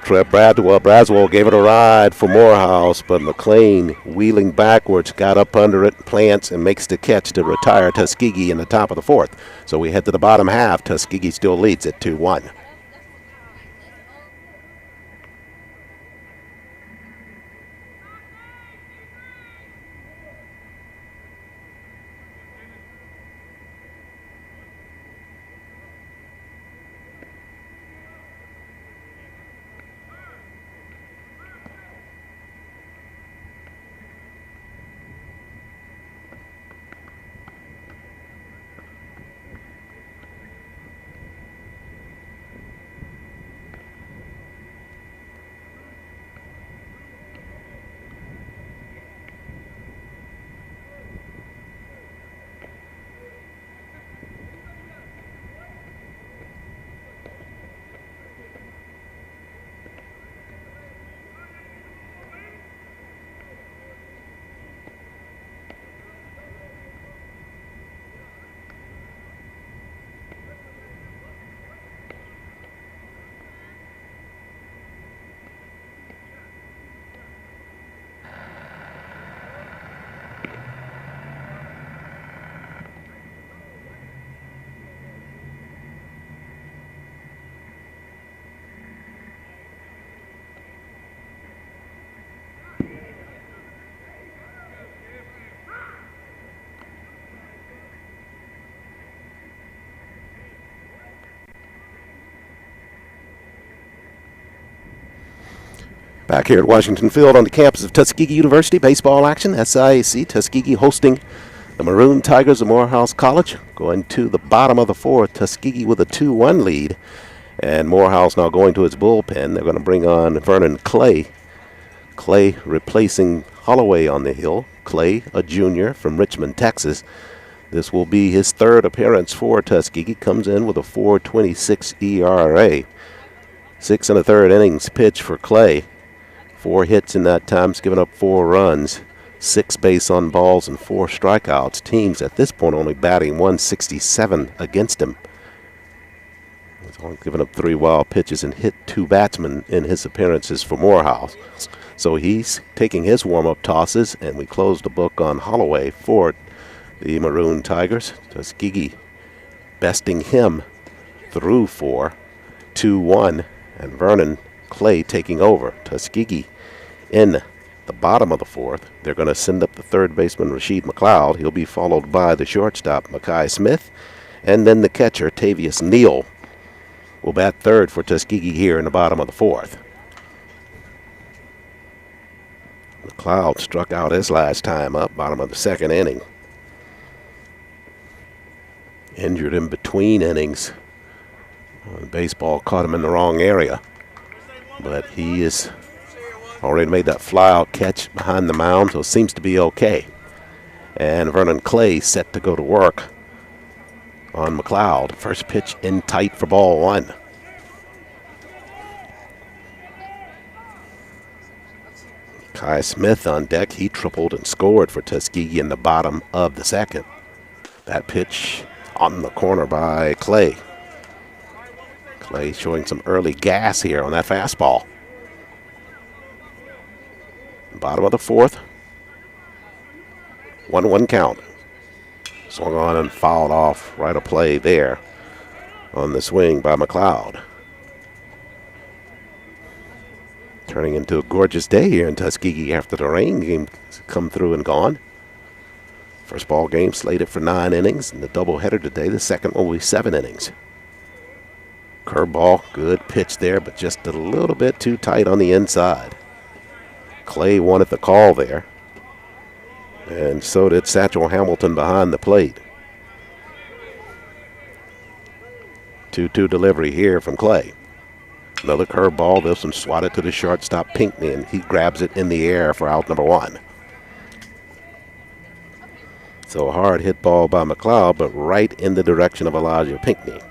Braswell gave it a ride for Morehouse, but McLean, wheeling backwards, got up under it, plants, and makes the catch to retire Tuskegee in the top of the 4th. So we head to the bottom half. Tuskegee still leads at 2-1. Back here at Washington Field on the campus of Tuskegee University, baseball action. SIAC, Tuskegee hosting the Maroon Tigers of Morehouse College. Going to the bottom of the 4th, Tuskegee with a 2-1 lead. And Morehouse now going to its bullpen. They're going to bring on Vernon Clay. Clay replacing Holloway on the hill. Clay, a junior from Richmond, Texas. This will be his third appearance for Tuskegee. Comes in with a 4.26 ERA. 6 1/3 innings pitch for Clay. 4 hits in that time, he's given up 4 runs. 6 base on balls and 4 strikeouts. Teams at this point only batting 167 against him. He's only given up 3 wild pitches and hit 2 batsmen in his appearances for Morehouse. So he's taking his warm-up tosses, and we close the book on Holloway for the Maroon Tigers. Tuskegee besting him through 4, 2-1, and Vernon Clay taking over. Tuskegee in the bottom of the 4th. They're going to send up the third baseman, Rasheed McLeod. He'll be followed by the shortstop, Makai Smith, and then the catcher, Tavius Neal, will bat third for Tuskegee here in the bottom of the 4th. McLeod struck out his last time up, bottom of the 2nd inning. Injured in between innings. The baseball caught him in the wrong area, but he is already made that fly-out catch behind the mound, so it seems to be okay. And Vernon Clay set to go to work on McLeod. First pitch in tight for ball 1. Kai Smith on deck. He tripled and scored for Tuskegee in the bottom of the 2nd. That pitch on the corner by Clay. Clay showing some early gas here on that fastball. Bottom of the 4th. 1-1 count. Swung on and fouled off. Right of play there on the swing by McLeod. Turning into a gorgeous day here in Tuskegee after the rain game come through and gone. First ball game slated for 9 innings, and the doubleheader today, the second one will be 7 innings. Curveball, good pitch there, but just a little bit too tight on the inside. Clay wanted the call there, and so did Satchel Hamilton behind the plate. 2-2 delivery here from Clay. Another curveball, this one swatted to the shortstop Pinckney, and he grabs it in the air for out number 1. So a hard hit ball by McLeod, but right in the direction of Elijah Pinckney.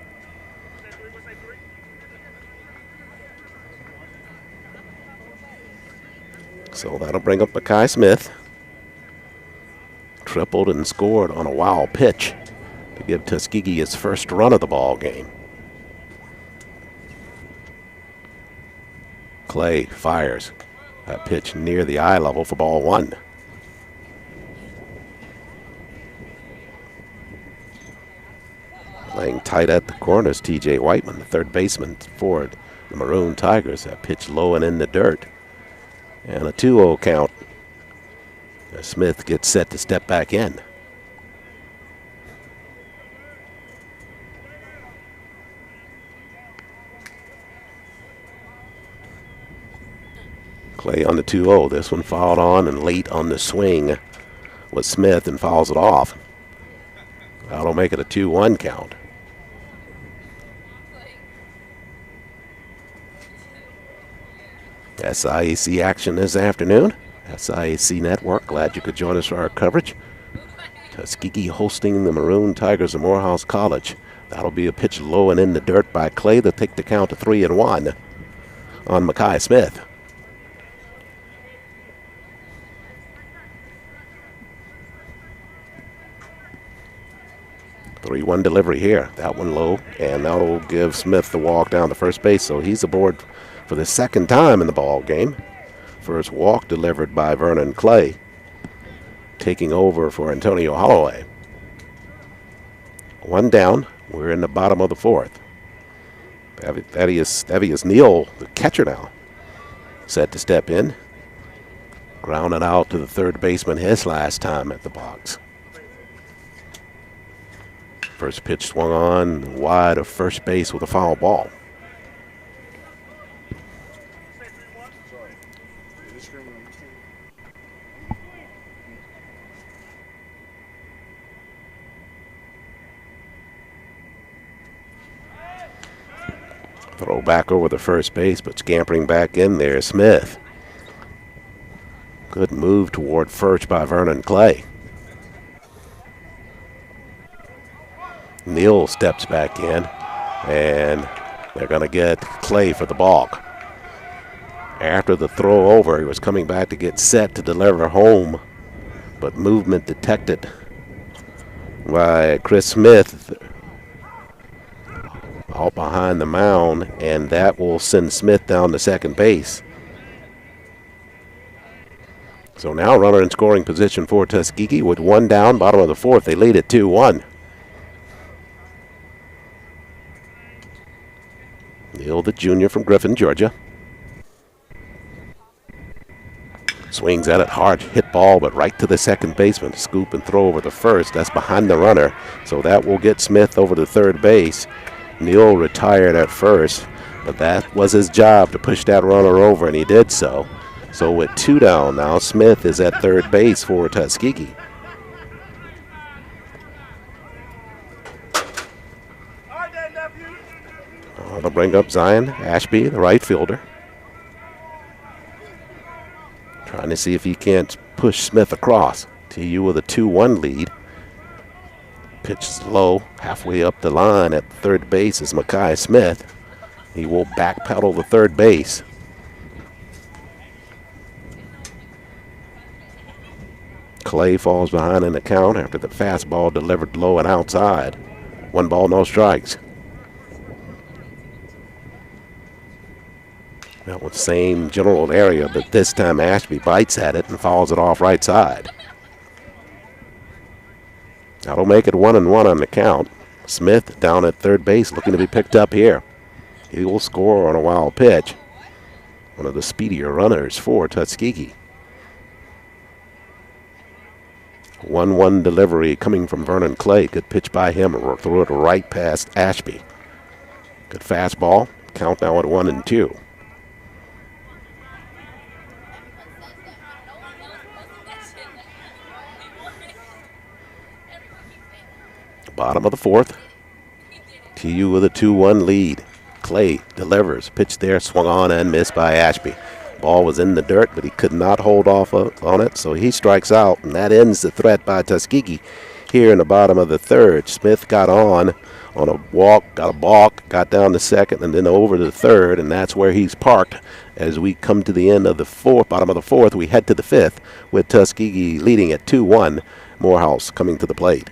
So that'll bring up Makai Smith. Tripled and scored on a wild pitch to give Tuskegee his first run of the ball game. Clay fires. That pitch near the eye level for ball 1. Playing tight at the corners, T.J. Whiteman, the third baseman for the Maroon Tigers. That pitch low and in the dirt. And a 2-0 count. Smith gets set to step back in. Clay on the 2-0. This one fouled on and late on the swing with Smith and fouls it off. That'll make it a 2-1 count. SIAC action this afternoon. SIAC Network, glad you could join us for our coverage. Tuskegee hosting the Maroon Tigers of Morehouse College. That'll be a pitch low and in the dirt by Clay to take the count to 3-1 on Makai Smith. 3-1 delivery here. That one low, and that'll give Smith the walk down to first base, so he's aboard for the 2nd time in the ball game. First walk delivered by Vernon Clay, taking over for Antonio Holloway. 1 down. We're in the bottom of the 4th. Tavius Neal, the catcher now, set to step in. Grounded out to the third baseman his last time at the box. First pitch swung on wide of first base with a foul ball. Throw back over the first base, but scampering back in there, Smith. Good move toward first by Vernon Clay. Neal steps back in, and they're going to get Clay for the balk. After the throw over, he was coming back to get set to deliver home, but movement detected by Chris Smith out behind the mound, and that will send Smith down to second base. So now runner in scoring position for Tuskegee with one down, bottom of the fourth. They lead at 2-1. Neal, the junior from Griffin, Georgia. Swings at it hard, hit ball, but right to the second baseman. Scoop and throw over the first. That's behind the runner, so that will get Smith over to third base. Neal retired at first, but that was his job to push that runner over, and he did so. So with 2 down now, Smith is at third base for Tuskegee. They'll bring up Zion Ashby, the right fielder. Trying to see if he can't push Smith across. TU with a 2-1 lead. Pitch is low, halfway up the line at third base is Mekhi Smith. He will backpedal to third base. Clay falls behind in the count after the fastball delivered low and outside. 1 ball, no strikes. That was the same general area, but this time Ashby bites at it and fouls it off right side. That'll make it 1-1 on the count. Smith down at third base looking to be picked up here. He will score on a wild pitch. One of the speedier runners for Tuskegee. 1-1 delivery coming from Vernon Clay. Good pitch by him. Threw it right past Ashby. Good fastball. Count now at 1-2. Bottom of the fourth. TU with a 2-1 lead. Clay delivers. Pitch there, swung on and missed by Ashby. Ball was in the dirt, but he could not hold off on it, so he strikes out, and that ends the threat by Tuskegee here in the bottom of the third. Smith got on a walk, got a balk, got down to second, and then over to the third, and that's where he's parked. As we come to the end of the fourth, bottom of the fourth, we head to the fifth with Tuskegee leading at 2-1. Morehouse coming to the plate.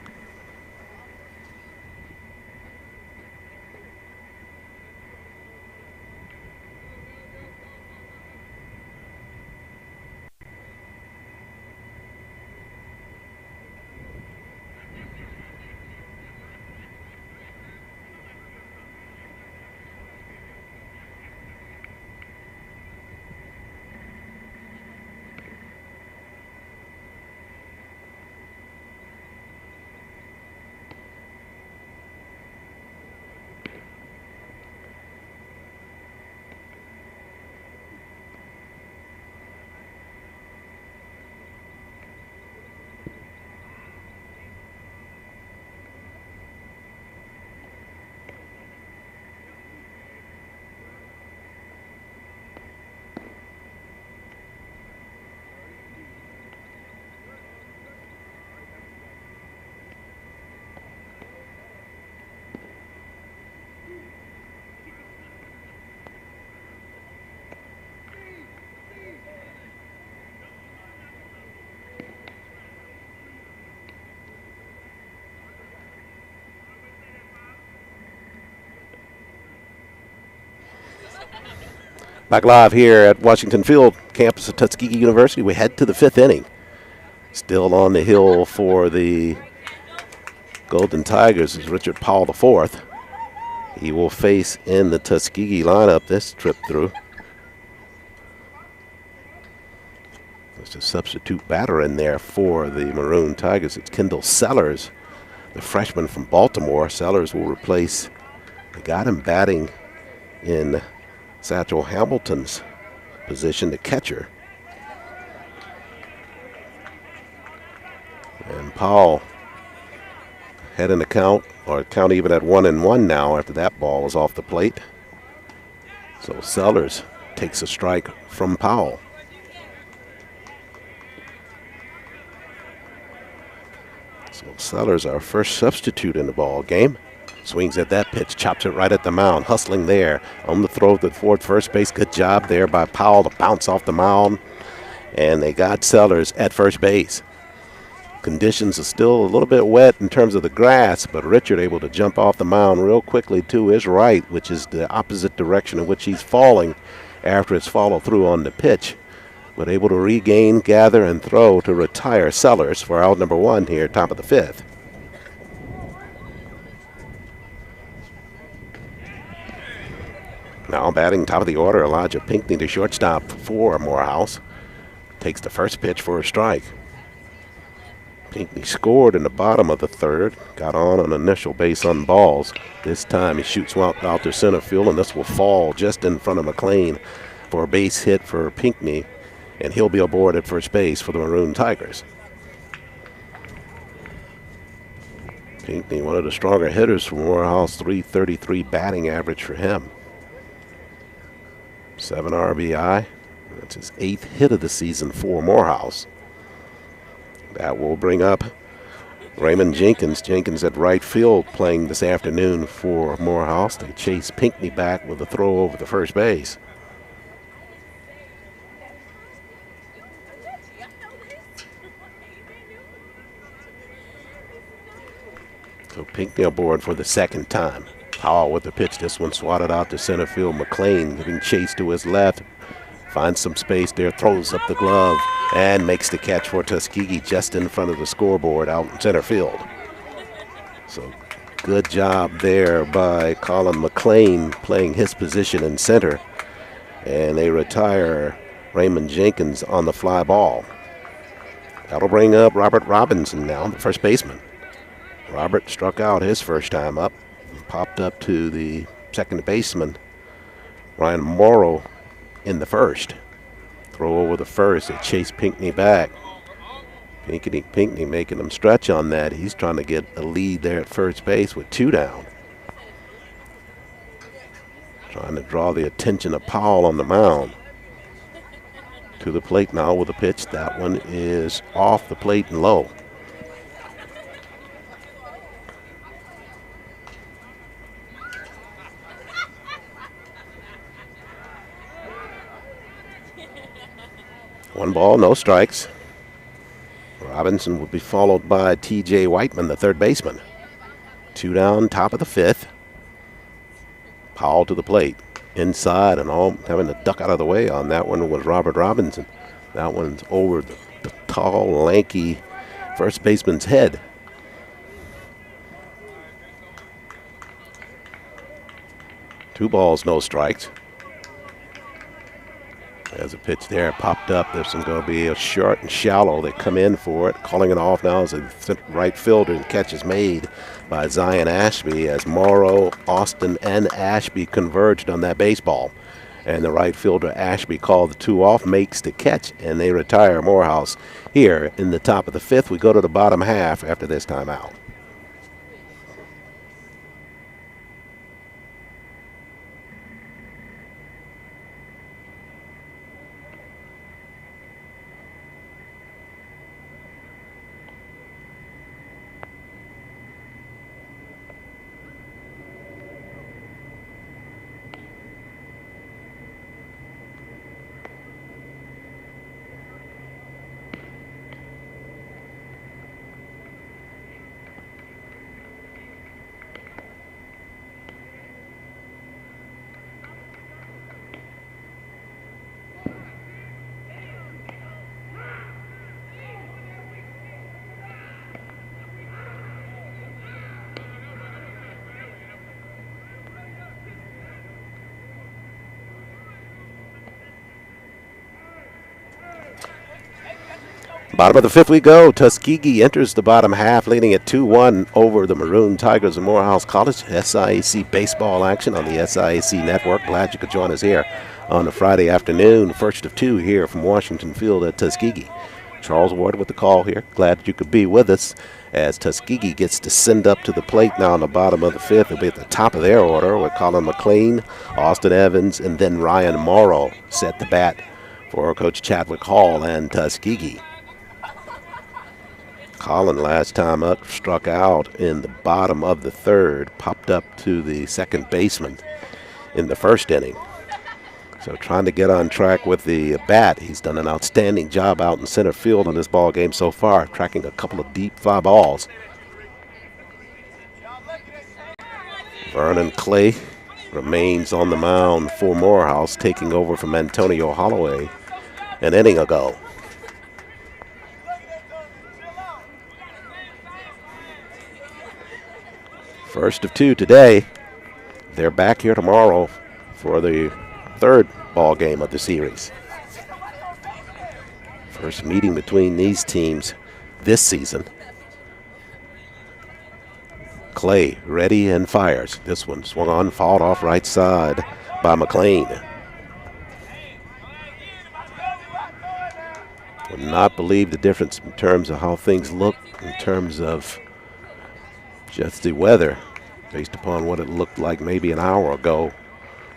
Back live here at Washington Field, campus of Tuskegee University. We head to the fifth inning. Still on the hill for the Golden Tigers is Richard Powell IV. He will face in the Tuskegee lineup this trip through. There's a substitute batter in there for the Maroon Tigers. It's Kendall Sellers, the freshman from Baltimore. Sellers will replace, they got him batting in Satchel Hamilton's position, the catcher. And Powell head in the count, or count even at 1-1 now after that ball was off the plate. So Sellers takes a strike from Powell. So Sellers, our first substitute in the ball game. Swings at that pitch, chops it right at the mound, hustling there. On the throw to fourth first base. Good job there by Powell to bounce off the mound. And they got Sellers at first base. Conditions are still a little bit wet in terms of the grass, but Richard able to jump off the mound real quickly to his right, which is the opposite direction in which he's falling after it's followed through on the pitch. But able to regain, gather, and throw to retire Sellers for out number 1 here, top of the 5th. Now batting top of the order, Elijah Pinckney, the shortstop for Morehouse. Takes the first pitch for a strike. Pinckney scored in the bottom of the 3rd. Got on an initial base on balls. This time he shoots out to center field, and this will fall just in front of McLean for a base hit for Pinckney, and he'll be aboard at first base for the Maroon Tigers. Pinckney, one of the stronger hitters for Morehouse, .333 batting average for him. 7 RBI. That's his 8th hit of the season for Morehouse. That will bring up Raymond Jenkins. Jenkins at right field playing this afternoon for Morehouse. They chase Pinckney back with a throw over the first base. So Pinckney aboard for the 2nd time. Powell with the pitch. This one swatted out to center field. McLean giving chase to his left. Finds some space there, throws up the glove, and makes the catch for Tuskegee just in front of the scoreboard out in center field. So good job there by Colin McLean playing his position in center. And they retire Raymond Jenkins on the fly ball. That'll bring up Robert Robinson now, the first baseman. Robert struck out his first time up and popped up to the second baseman, Ryan Morrow, in the first. Throw over the first. They chase Pinckney back. Pinckney making them stretch on that. He's trying to get a lead there at first base with 2 down. Trying to draw the attention of Powell on the mound. To the plate now with a pitch. That one is off the plate and low. One ball, no strikes. Robinson will be followed by T.J. Whiteman, the third baseman. 2 down, top of the 5th. Powell to the plate. Inside and all, having to duck out of the way on that one was Robert Robinson. That one's over the tall, lanky first baseman's head. Two balls, no strikes. There's a pitch there, popped up. There's going to be a short and shallow. They come in for it. Calling it off now as a right fielder, and catch is made by Zion Ashby as Morrow, Austin, and Ashby converged on that baseball. And the right fielder, Ashby, called the 2 off, makes the catch, and they retire Morehouse here in the top of the 5th. We go to the bottom half after this timeout. Bottom of the 5th we go. Tuskegee enters the bottom half, leading at 2-1 over the Maroon Tigers of Morehouse College. SIAC baseball action on the SIAC network. Glad you could join us here on a Friday afternoon. First of 2 here from Washington Field at Tuskegee. Charles Ward with the call here. Glad you could be with us as Tuskegee gets to send up to the plate now on the bottom of the 5th. They'll be at the top of their order with Colin McLean, Austin Evans, and then Ryan Morrow set the bat for Coach Chadwick Hall and Tuskegee. Colin last time up struck out in the bottom of the third, popped up to the second baseman in the first inning. So trying to get on track with the bat. He's done an outstanding job out in center field in this ball game so far, tracking a couple of deep fly balls. Vernon Clay remains on the mound for Morehouse, taking over from Antonio Holloway an inning ago. First of two today. They're back here tomorrow for the third ball game of the series. First meeting between these teams this season. Clay ready and fires. This one swung on, fouled off right side by McLean. Would not believe the difference in terms of how things look in terms of just the weather based upon what it looked like maybe an hour ago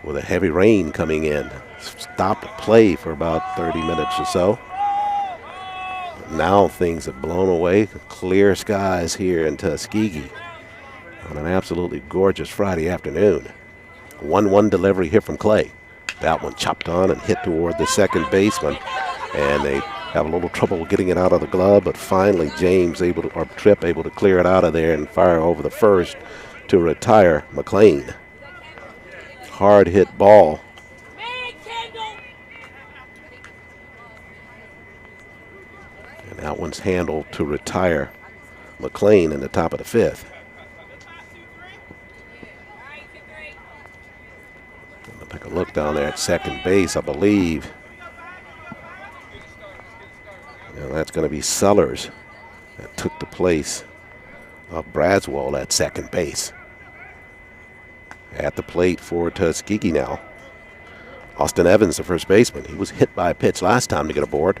with a heavy rain coming in. Stopped play for about 30 minutes or so. Now things have blown away. Clear skies here in Tuskegee on an absolutely gorgeous Friday afternoon. 1-1 delivery here from Clay. That one chopped on and hit toward the second baseman, and they have a little trouble getting it out of the glove, but finally Tripp able to clear it out of there and fire over the first to retire McLean. Hard hit ball. And that one's handled to retire McLean in the top of the fifth. Take a look down there at second base, I believe. And that's going to be Sellers that took the place of Braswell at second base. At the plate for Tuskegee now. Austin Evans, the first baseman. He was hit by a pitch last time to get aboard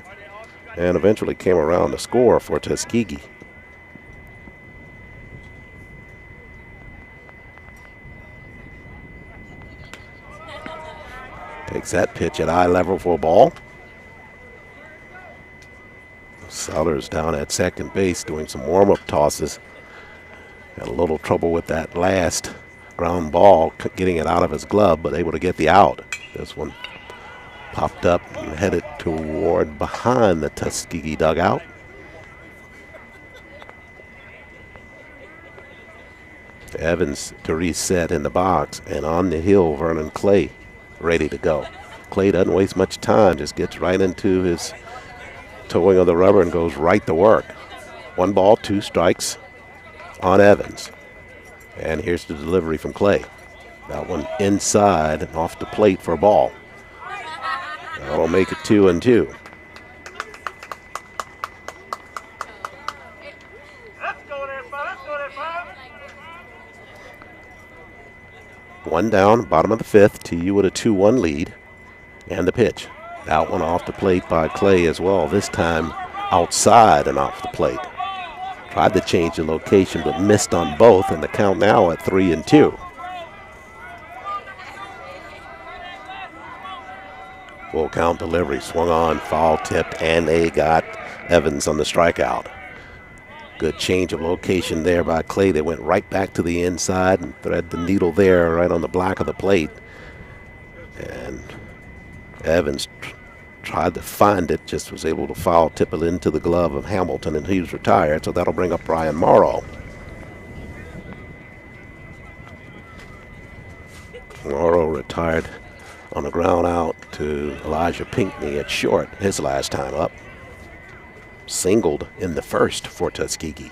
and eventually came around to score for Tuskegee. Takes that pitch at eye level for a ball. Sellers down at second base doing some warm-up tosses. Had a little trouble with that last ground ball, getting it out of his glove, but able to get the out. This one popped up and headed toward behind the Tuskegee dugout. Evans to reset in the box, and on the hill, Vernon Clay ready to go. Clay doesn't waste much time, just gets right into his towing of the rubber and goes right to work. 1 ball, 2 strikes on Evans. And here's the delivery from Clay. That one inside and off the plate for a ball. That'll make it 2-2. One down, bottom of the fifth. TU with a 2-1 lead. And the pitch. That one off the plate by Clay as well. This time outside and off the plate. Tried to change the location but missed on both, and the count now at 3-2. Full count delivery, swung on, foul tipped, and they got Evans on the strikeout. Good change of location there by Clay. They went right back to the inside and thread the needle there right on the black of the plate. And Evans tried to find it, just was able to foul tip it into the glove of Hamilton, and he was retired, so that'll bring up Brian Morrow. Morrow retired on a ground out to Elijah Pinckney at short his last time up. Singled in the first for Tuskegee.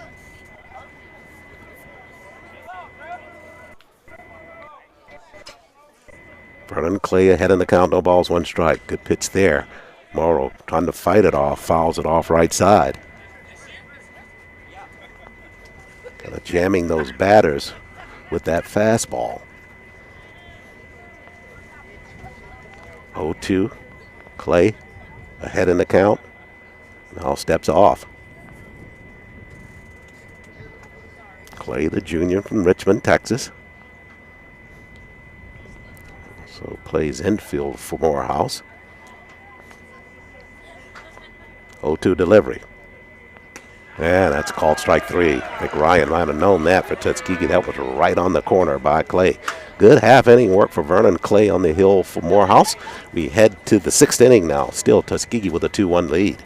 Vernon Clay ahead in the count, no balls, 1 strike. Good pitch there. Morrow trying to fight it off, fouls it off right side. Kind of jamming those batters with that fastball. 0-2. Clay ahead in the count. Now steps off. Clay, the junior from Richmond, Texas. So plays infield for Morehouse. 0-2 delivery. And that's called strike 3. I think Ryan might have known that for Tuskegee. That was right on the corner by Clay. Good half-inning work for Vernon Clay on the hill for Morehouse. We head to the 6th inning now. Still Tuskegee with a 2-1 lead.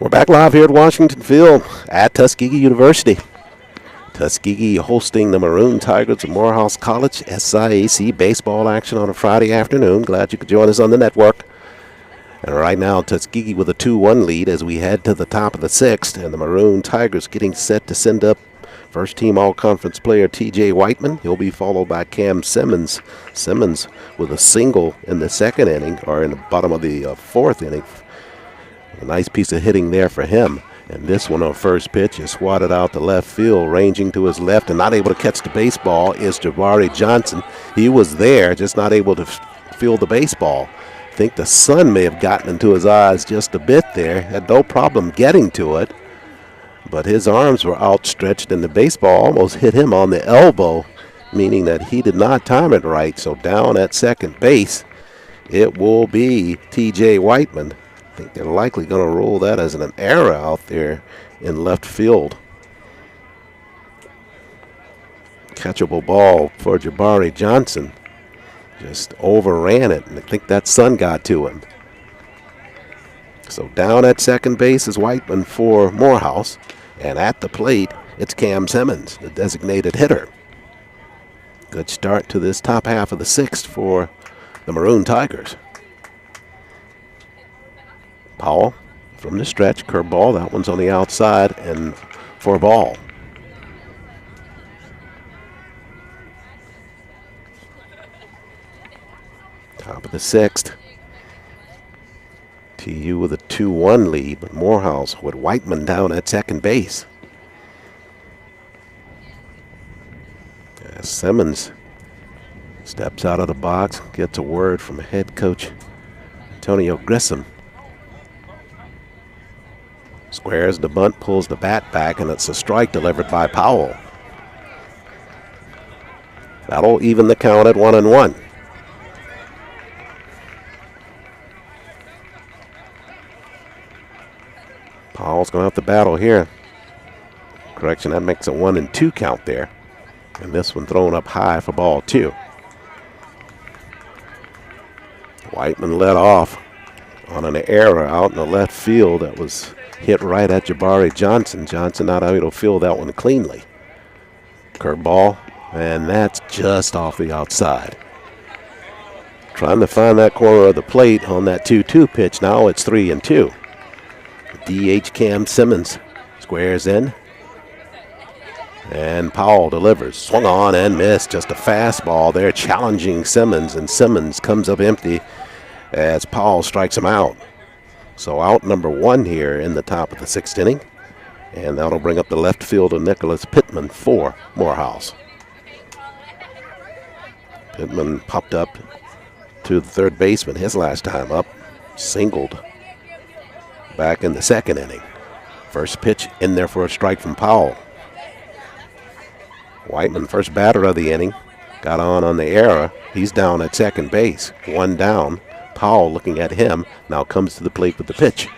We're back live here at Washington Field at Tuskegee University. Tuskegee hosting the Maroon Tigers of Morehouse College. SIAC baseball action on a Friday afternoon. Glad you could join us on the network. And right now, Tuskegee with a 2-1 lead as we head to the top of the 6th. And the Maroon Tigers getting set to send up first-team all-conference player T.J. Whiteman. He'll be followed by Cam Simmons. Simmons with a single in the 2nd inning, or in the bottom of the 4th inning. A nice piece of hitting there for him. And this one on first pitch is swatted out to left field. Ranging to his left and not able to catch the baseball is Jabari Johnson. He was there, just not able to field the baseball. I think the sun may have gotten into his eyes just a bit there. Had no problem getting to it. But his arms were outstretched and the baseball almost hit him on the elbow, meaning that he did not time it right. So down at second base, it will be T.J. Whiteman. I think they're likely going to rule that as an error out there in left field. Catchable ball for Jabari Johnson. Just overran it, and I think that sun got to him. So down at second base is Whiteman for Morehouse. And at the plate, it's Cam Simmons, the designated hitter. Good start to this top half of the 6th for the Maroon Tigers. Powell from the stretch, curveball. That one's on the outside and for a ball. Top of the 6th. TU with a 2-1 lead, but Morehouse with Whiteman down at second base. As Simmons steps out of the box, gets a word from head coach Antonio Grissom. Squares the bunt, pulls the bat back, and it's a strike delivered by Powell. That'll even the count at 1-1. Powell's going to have to battle here. Correction, that makes a 1-2 count there. And this one thrown up high for ball 2. Whiteman led off on an error out in the left field that was hit right at Jabari Johnson. Johnson not able to field that one cleanly. Curveball, and that's just off the outside. Trying to find that corner of the plate on that 2-2 pitch. Now it's 3-2. DH Cam Simmons squares in. And Powell delivers. Swung on and missed. Just a fastball there challenging Simmons, and Simmons comes up empty as Powell strikes him out. So out number 1 here in the top of the 6th inning. And that'll bring up the left fielder Nicholas Pittman for Morehouse. Pittman popped up to the third baseman his last time up. Singled back in the 2nd inning. First pitch in there for a strike from Powell. Whiteman, first batter of the inning, got on the error. He's down at second base. 1 down. Powell looking at him. Now comes to the plate with the pitch.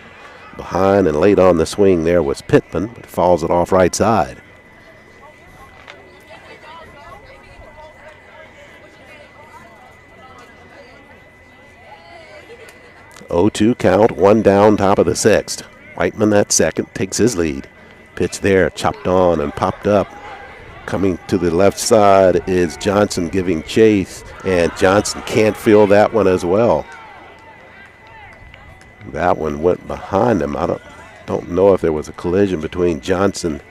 Behind and late on the swing there was Pittman, but fouls it off right side. Oh, 2 count, 1 down, top of the 6th. Whiteman at second takes his lead. Pitch there, chopped on and popped up. Coming to the left side is Johnson giving chase, and Johnson can't feel that one as well. That one went behind him. I don't know if there was a collision between Johnson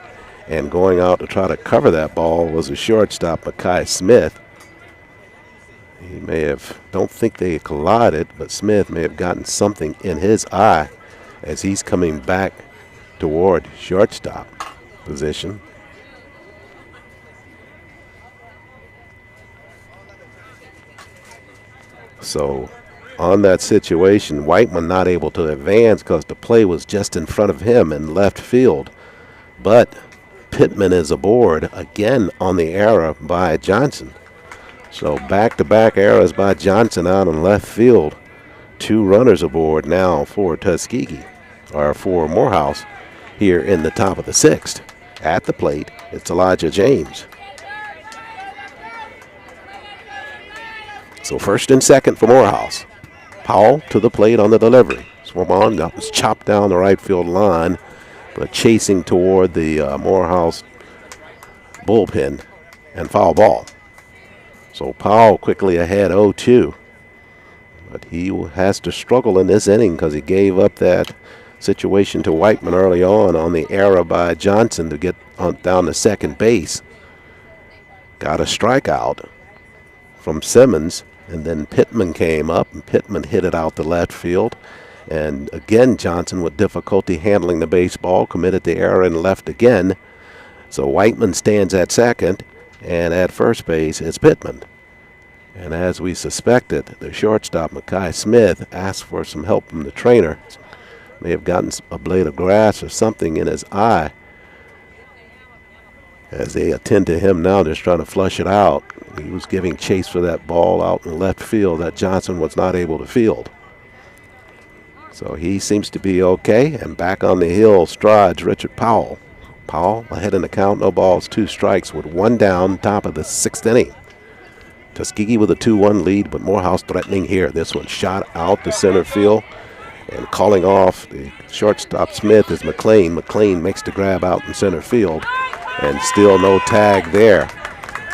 and going out to try to cover that ball was a shortstop, Makai Smith. He may have, don't think they collided, but Smith may have gotten something in his eye as he's coming back toward shortstop position. So on that situation, Whiteman not able to advance because the play was just in front of him in left field. But Pittman is aboard again on the error by Johnson. So back-to-back errors by Johnson out in left field. 2 runners aboard now for Tuskegee, or for Morehouse, here in the top of the 6th. At the plate, it's Elijah James. So first and second for Morehouse. Powell to the plate on the delivery. Swung on, that was chopped down the right field line, but chasing toward the Morehouse bullpen and foul ball. So Powell quickly ahead 0-2. But he has to struggle in this inning because he gave up that situation to Whiteman early on the error by Johnson to get down to second base. Got a strikeout from Simmons, and then Pittman came up, and Pittman hit it out to left field. And again, Johnson with difficulty handling the baseball, committed the error and left again. So Whiteman stands at second, and at first base it's Pittman. And as we suspected, the shortstop, Makai Smith, asked for some help from the trainer. May have gotten a blade of grass or something in his eye as they attend to him now, just trying to flush it out. He was giving chase for that ball out in left field that Johnson was not able to field. So he seems to be okay, and back on the hill strides Richard Powell. Powell ahead in the count, no balls, 2 strikes with 1 down, top of the 6th inning. Tuskegee with a 2-1 lead, but Morehouse threatening here. This one shot out to center field, and calling off the shortstop Smith is McLean. McLean makes the grab out in center field, and still no tag there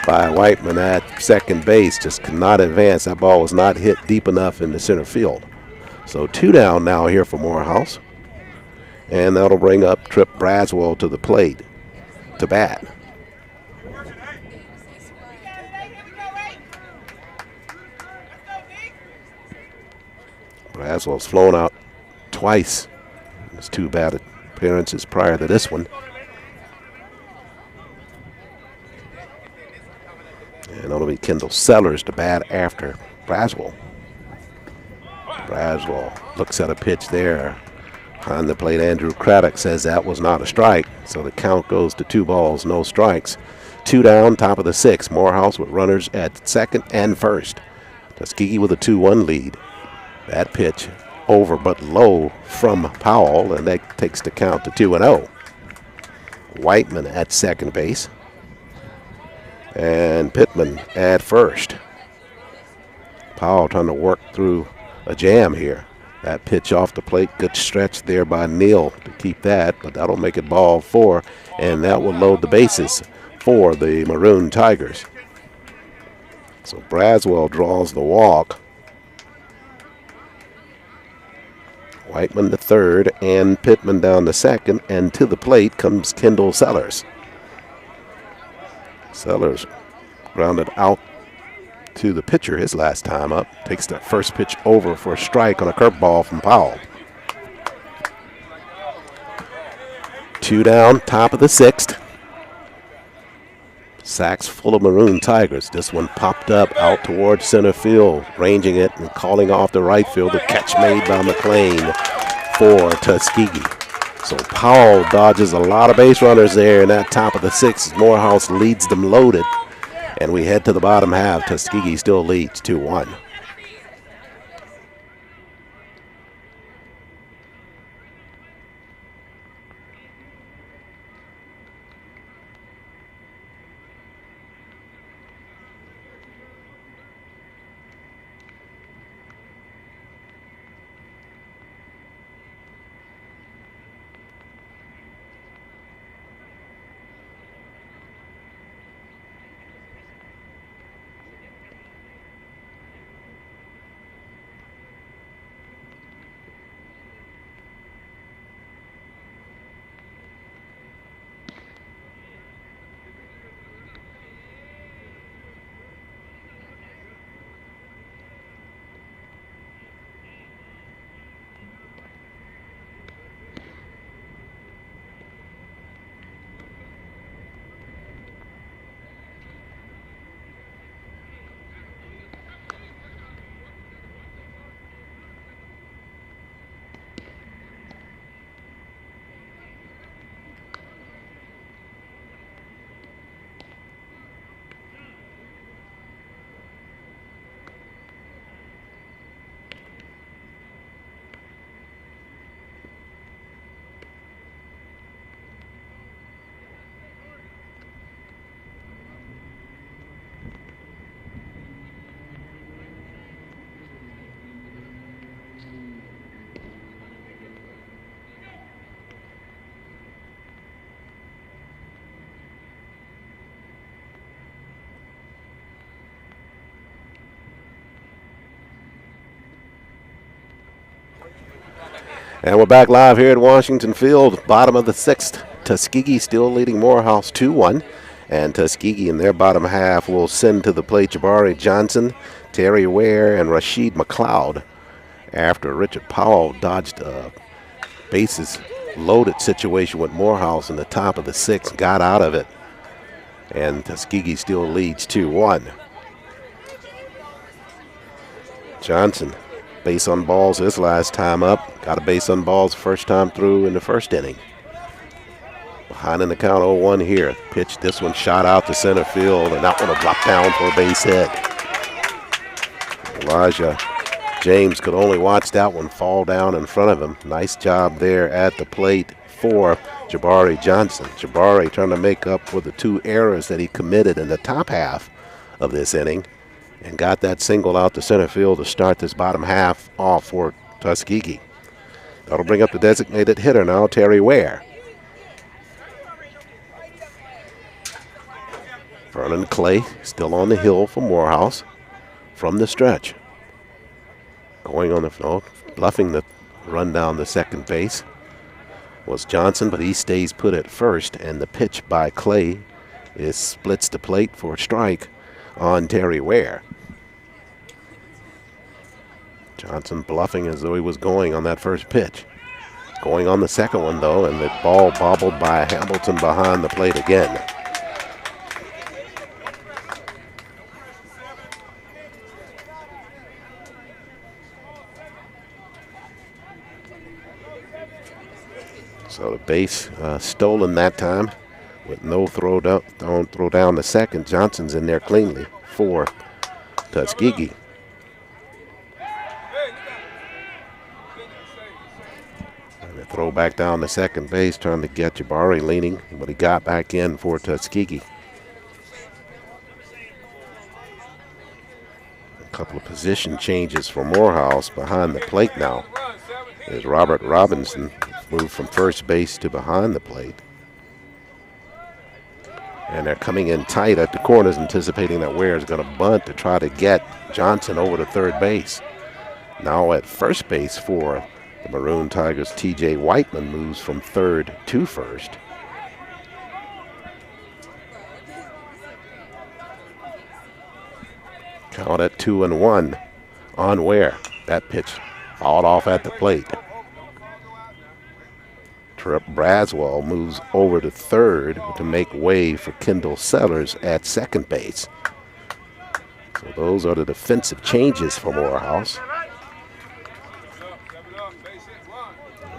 by Whiteman at second base. Just could not advance. That ball was not hit deep enough in the center field. So 2 down now here for Morehouse. And that'll bring up Trip Braswell to the plate to bat. Braswell's flown out twice in his 2 batted appearances prior to this one. And it'll be Kendall Sellers to bat after Braswell. Braswell looks at a pitch there. On the plate, Andrew Craddock says that was not a strike. So the count goes to 2 balls, no strikes. 2 down, top of the 6th. Morehouse with runners at second and first. Tuskegee with a 2-1 lead. That pitch over but low from Powell, and that takes the count to 2-0. Whiteman at second base. And Pittman at first. Powell trying to work through a jam here. That pitch off the plate, good stretch there by Neal to keep that, but that'll make it ball 4, and that will load the bases for the Maroon Tigers. So Braswell draws the walk. Whiteman to third, and Pittman down to second, and to the plate comes Kendall Sellers. Sellers grounded out to the pitcher his last time up. Takes the first pitch over for a strike on a curveball from Powell. 2 down, top of the 6th. Sacks full of Maroon Tigers. This one popped up out towards center field, ranging it and calling off the right field. The catch made by McLean for Tuskegee. So Powell dodges a lot of base runners there in that top of the 6th. Morehouse leads them loaded. And we head to the bottom half. Tuskegee still leads 2-1. And we're back live here at Washington Field, bottom of the sixth. Tuskegee still leading Morehouse 2-1. And Tuskegee in their bottom half will send to the plate Jabari Johnson, Terry Ware, and Rashid McLeod after Richard Powell dodged a bases loaded situation with Morehouse in the top of the sixth, got out of it. And Tuskegee still leads 2-1. Johnson, base on balls his last time up. Got a base on balls first time through in the first inning. Behind in the count 0-1 here. Pitch, this one shot out to center field, and that one will drop down for a base hit. Elijah James could only watch that one fall down in front of him. Nice job there at the plate for Jabari Johnson. Jabari trying to make up for the two errors that he committed in the top half of this inning and got that single out to center field to start this bottom half off for Tuskegee. That'll bring up the designated hitter now, Terry Ware. Vernon Clay still on the hill for Morehouse from the stretch. Going on the floor, bluffing the run down the second base was Johnson, but he stays put at first, and the pitch by Clay splits the plate for a strike on Terry Ware. Johnson bluffing as though he was going on that first pitch. Going on the second one, though, and the ball bobbled by Hamilton behind the plate again. So the base stolen that time with no throw down the second. Johnson's in there cleanly for Tuskegee. And the throw back down the second base, trying to get Jabari leaning, but he got back in for Tuskegee. A couple of position changes for Morehouse behind the plate now. There's Robert Robinson moved from first base to behind the plate. And they're coming in tight at the corners, anticipating that Ware is going to bunt to try to get Johnson over to third base. Now at first base for the Maroon Tigers, T.J. Whiteman moves from third to first. Count at 2-1 on Ware. That pitch fouled off at the plate. Trip Braswell moves over to third to make way for Kendall Sellers at second base. So those are the defensive changes for Morehouse.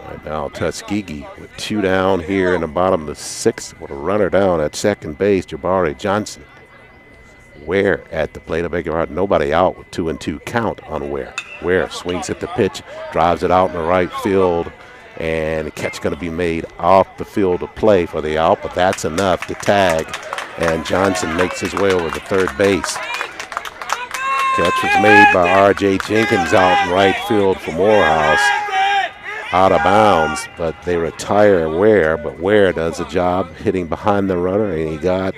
Right now Tuskegee with two down here in the bottom of the sixth with a runner down at second base, Jabari Johnson. Ware at the plate. I beg your pardon, nobody out with 2-2 count on Ware. Ware swings at the pitch, drives it out in the right field, and the catch going to be made off the field of play for the out, but that's enough to tag, and Johnson makes his way over to third base. Catch was made by R.J. Jenkins out in right field for Morehouse. Out of bounds, but they retire Ware, but Ware does a job hitting behind the runner, and he got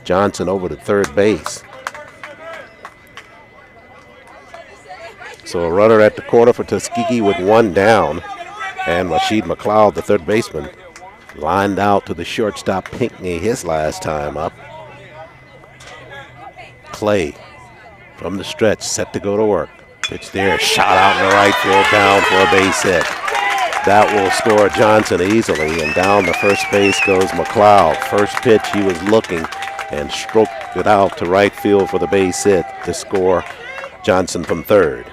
Johnson over to third base. So a runner at the corner for Tuskegee with one down. And Rashid McLeod, the third baseman, lined out to the shortstop Pinckney his last time up. Clay from the stretch, set to go to work. Pitch there, shot out in the right field, down for a base hit. That will score Johnson easily, and down the first base goes McLeod. First pitch, he was looking and stroked it out to right field for the base hit to score Johnson from third.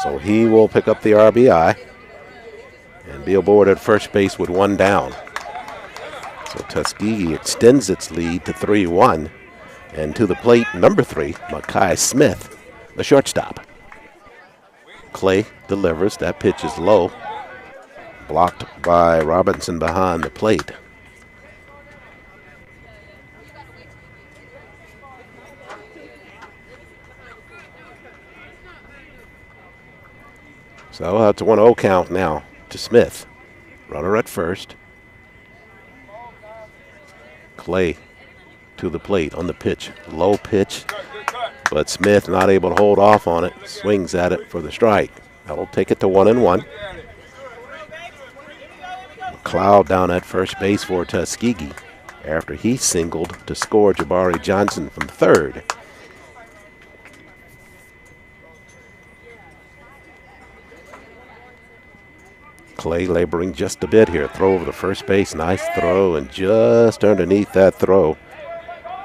So he will pick up the RBI and be aboard at first base with one down. So Tuskegee extends its lead to 3-1. And to the plate, number 3, Makai Smith, the shortstop. Clay delivers. That pitch is low. Blocked by Robinson behind the plate. So it's a 1-0 count now to Smith. Runner at first. Clay to the plate on the pitch. Low pitch, but Smith not able to hold off on it. Swings at it for the strike. That will take it to 1-1. McLeod down at first base for Tuskegee after he singled to score Jabari Johnson from third. Clay laboring just a bit here. Throw over to first base. Nice throw, and just underneath that throw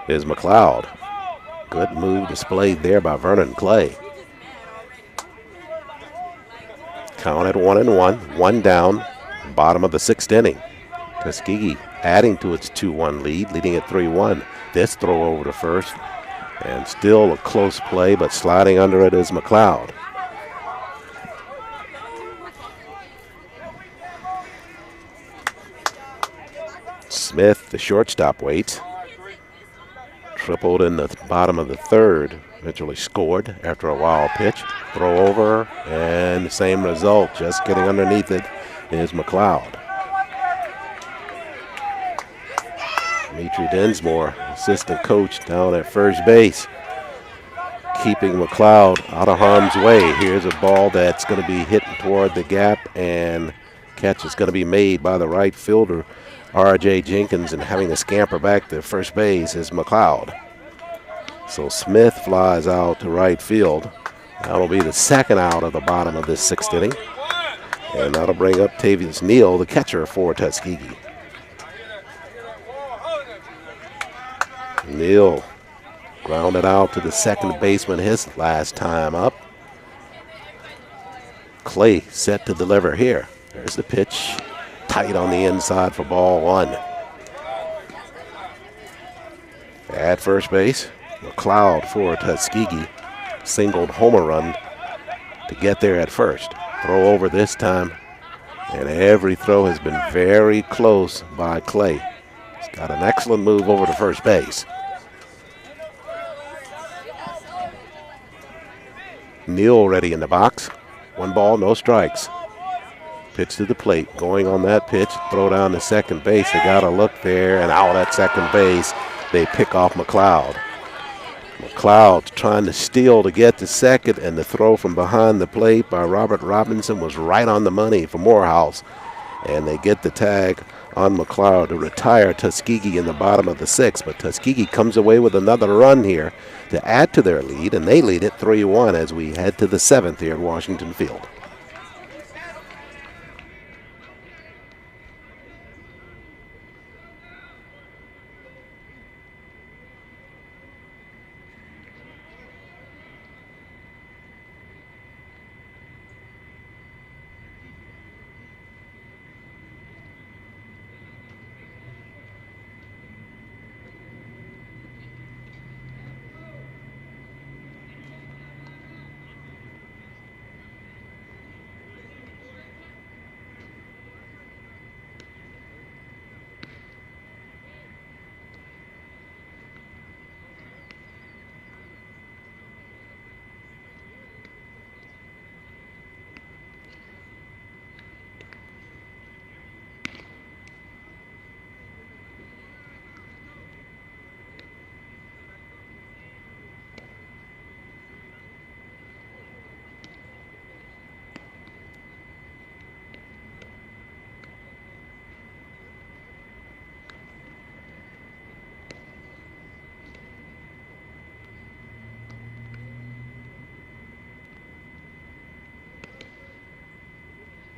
is McLeod. Good move displayed there by Vernon Clay. Count at 1-1. One down. Bottom of the sixth inning. Tuskegee adding to its 2-1 lead, leading at 3-1. This throw over to first, and still a close play, but sliding under it is McLeod. Smith, the shortstop, waits. Tripled in the bottom of the third. Eventually scored after a wild pitch. Throw over, and the same result. Just getting underneath it is McLeod. Dimitri Densmore, assistant coach down at first base, keeping McLeod out of harm's way. Here's a ball that's going to be hit toward the gap, and catch is going to be made by the right fielder, R.J. Jenkins, and having to scamper back to first base is McLeod. So Smith flies out to right field. That'll be the second out of the bottom of this sixth inning. And that'll bring up Tavius Neal, the catcher for Tuskegee. Neal grounded out to the second baseman his last time up. Clay set to deliver here. There's the pitch. Tight on the inside for ball one. At first base, McLeod for Tuskegee. Singled homer run to get there at first. Throw over this time, and every throw has been very close by Clay. He's got an excellent move over to first base. Neal ready in the box. 1 ball, no strikes. Pitch to the plate, going on that pitch, throw down to second base. They got a look there, and out at second base, they pick off McLeod. McLeod trying to steal to get to second, and the throw from behind the plate by Robert Robinson was right on the money for Morehouse. And they get the tag on McLeod to retire Tuskegee in the bottom of the sixth. But Tuskegee comes away with another run here to add to their lead, and they lead it 3-1 as we head to the seventh here at Washington Field.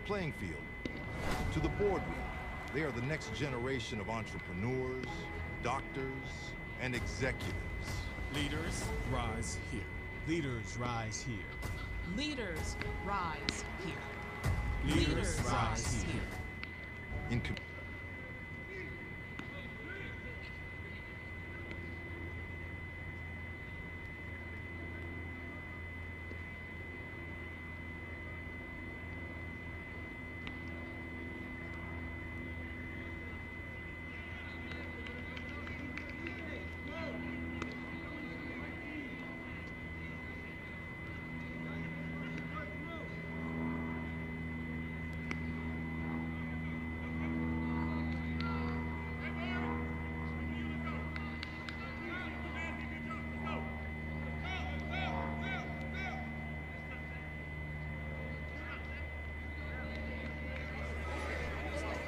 Playing field to the boardroom. They are the next generation of entrepreneurs, doctors, and executives. Leaders rise here. Leaders rise here. Leaders rise here. Leaders rise here. In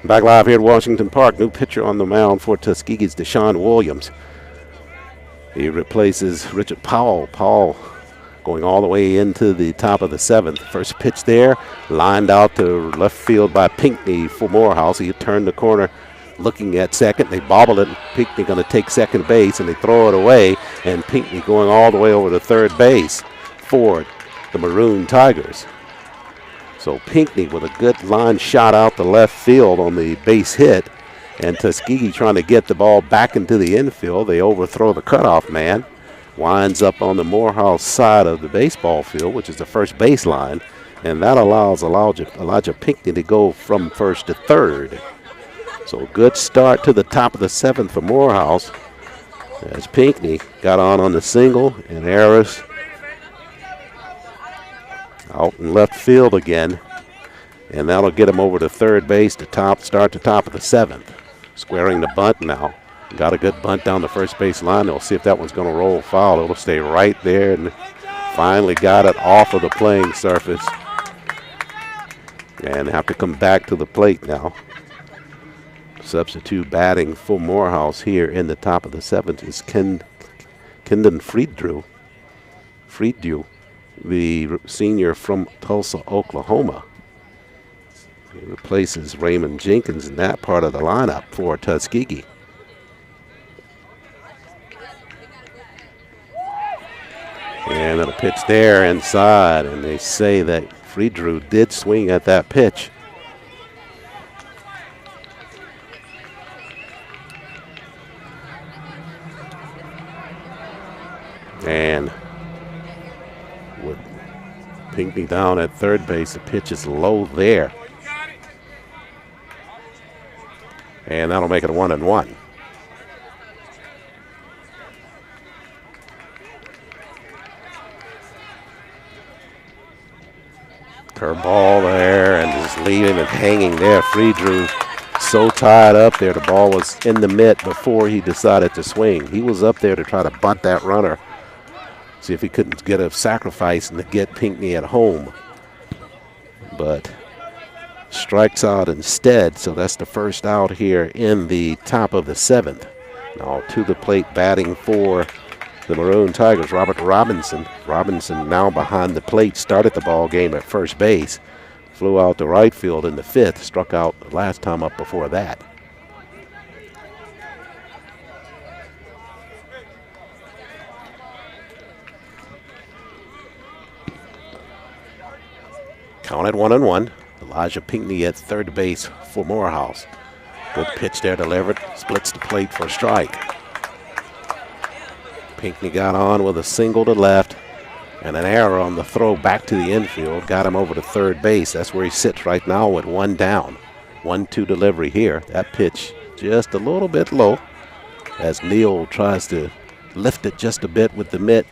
Back live here at Washington Park. New pitcher on the mound for Tuskegee's Deshaun Williams. He replaces Richard Powell. Powell going all the way into the top of the 7th. First pitch there, lined out to left field by Pinckney for Morehouse. He turned the corner looking at second. They bobble it. Pinckney going to take second base, and they throw it away. And Pinckney going all the way over to third base for the Maroon Tigers. So Pinckney with a good line shot out to left field on the base hit. And Tuskegee trying to get the ball back into the infield. They overthrow the cutoff man. Winds up on the Morehouse side of the baseball field, which is the first baseline. And that allows Elijah Pinckney to go from first to third. So good start to the top of the 7th for Morehouse, as Pinckney got on the single, and Harris out in left field again. And that'll get him over to third base to start the top of the 7th. Squaring the bunt now. Got a good bunt down the first base line. They'll see if that one's going to roll foul. It'll stay right there, and finally got it off of the playing surface. And have to come back to the plate now. Substitute batting for Morehouse here in the top of the 7th is Kendon Frieddew, the senior from Tulsa, Oklahoma. He replaces Raymond Jenkins in that part of the lineup for Tuskegee. And a pitch there inside, and they say that Frieddew did swing at that pitch. And with Pinckney down at third base, the pitch is low there. And that'll make it 1-1. Curveball there, and just leaving it hanging there. Frieddew so tied up there. The ball was in the mitt before he decided to swing. He was up there to try to bunt that runner. See if he couldn't get a sacrifice and to get Pinckney at home. But strikes out instead, so that's the first out here in the top of the 7th. Now to the plate batting for the Maroon Tigers, Robert Robinson. Robinson now behind the plate, started the ball game at first base. Flew out to right field in the 5th, struck out the last time up before that. Count at 1-1. Elijah Pinckney at third base for Morehouse. Good pitch there delivered. Splits the plate for a strike. Pinckney got on with a single to left and an error on the throw back to the infield. Got him over to third base. That's where he sits right now with one down. 1-2 delivery here. That pitch just a little bit low as Neal tries to lift it just a bit with the mitt.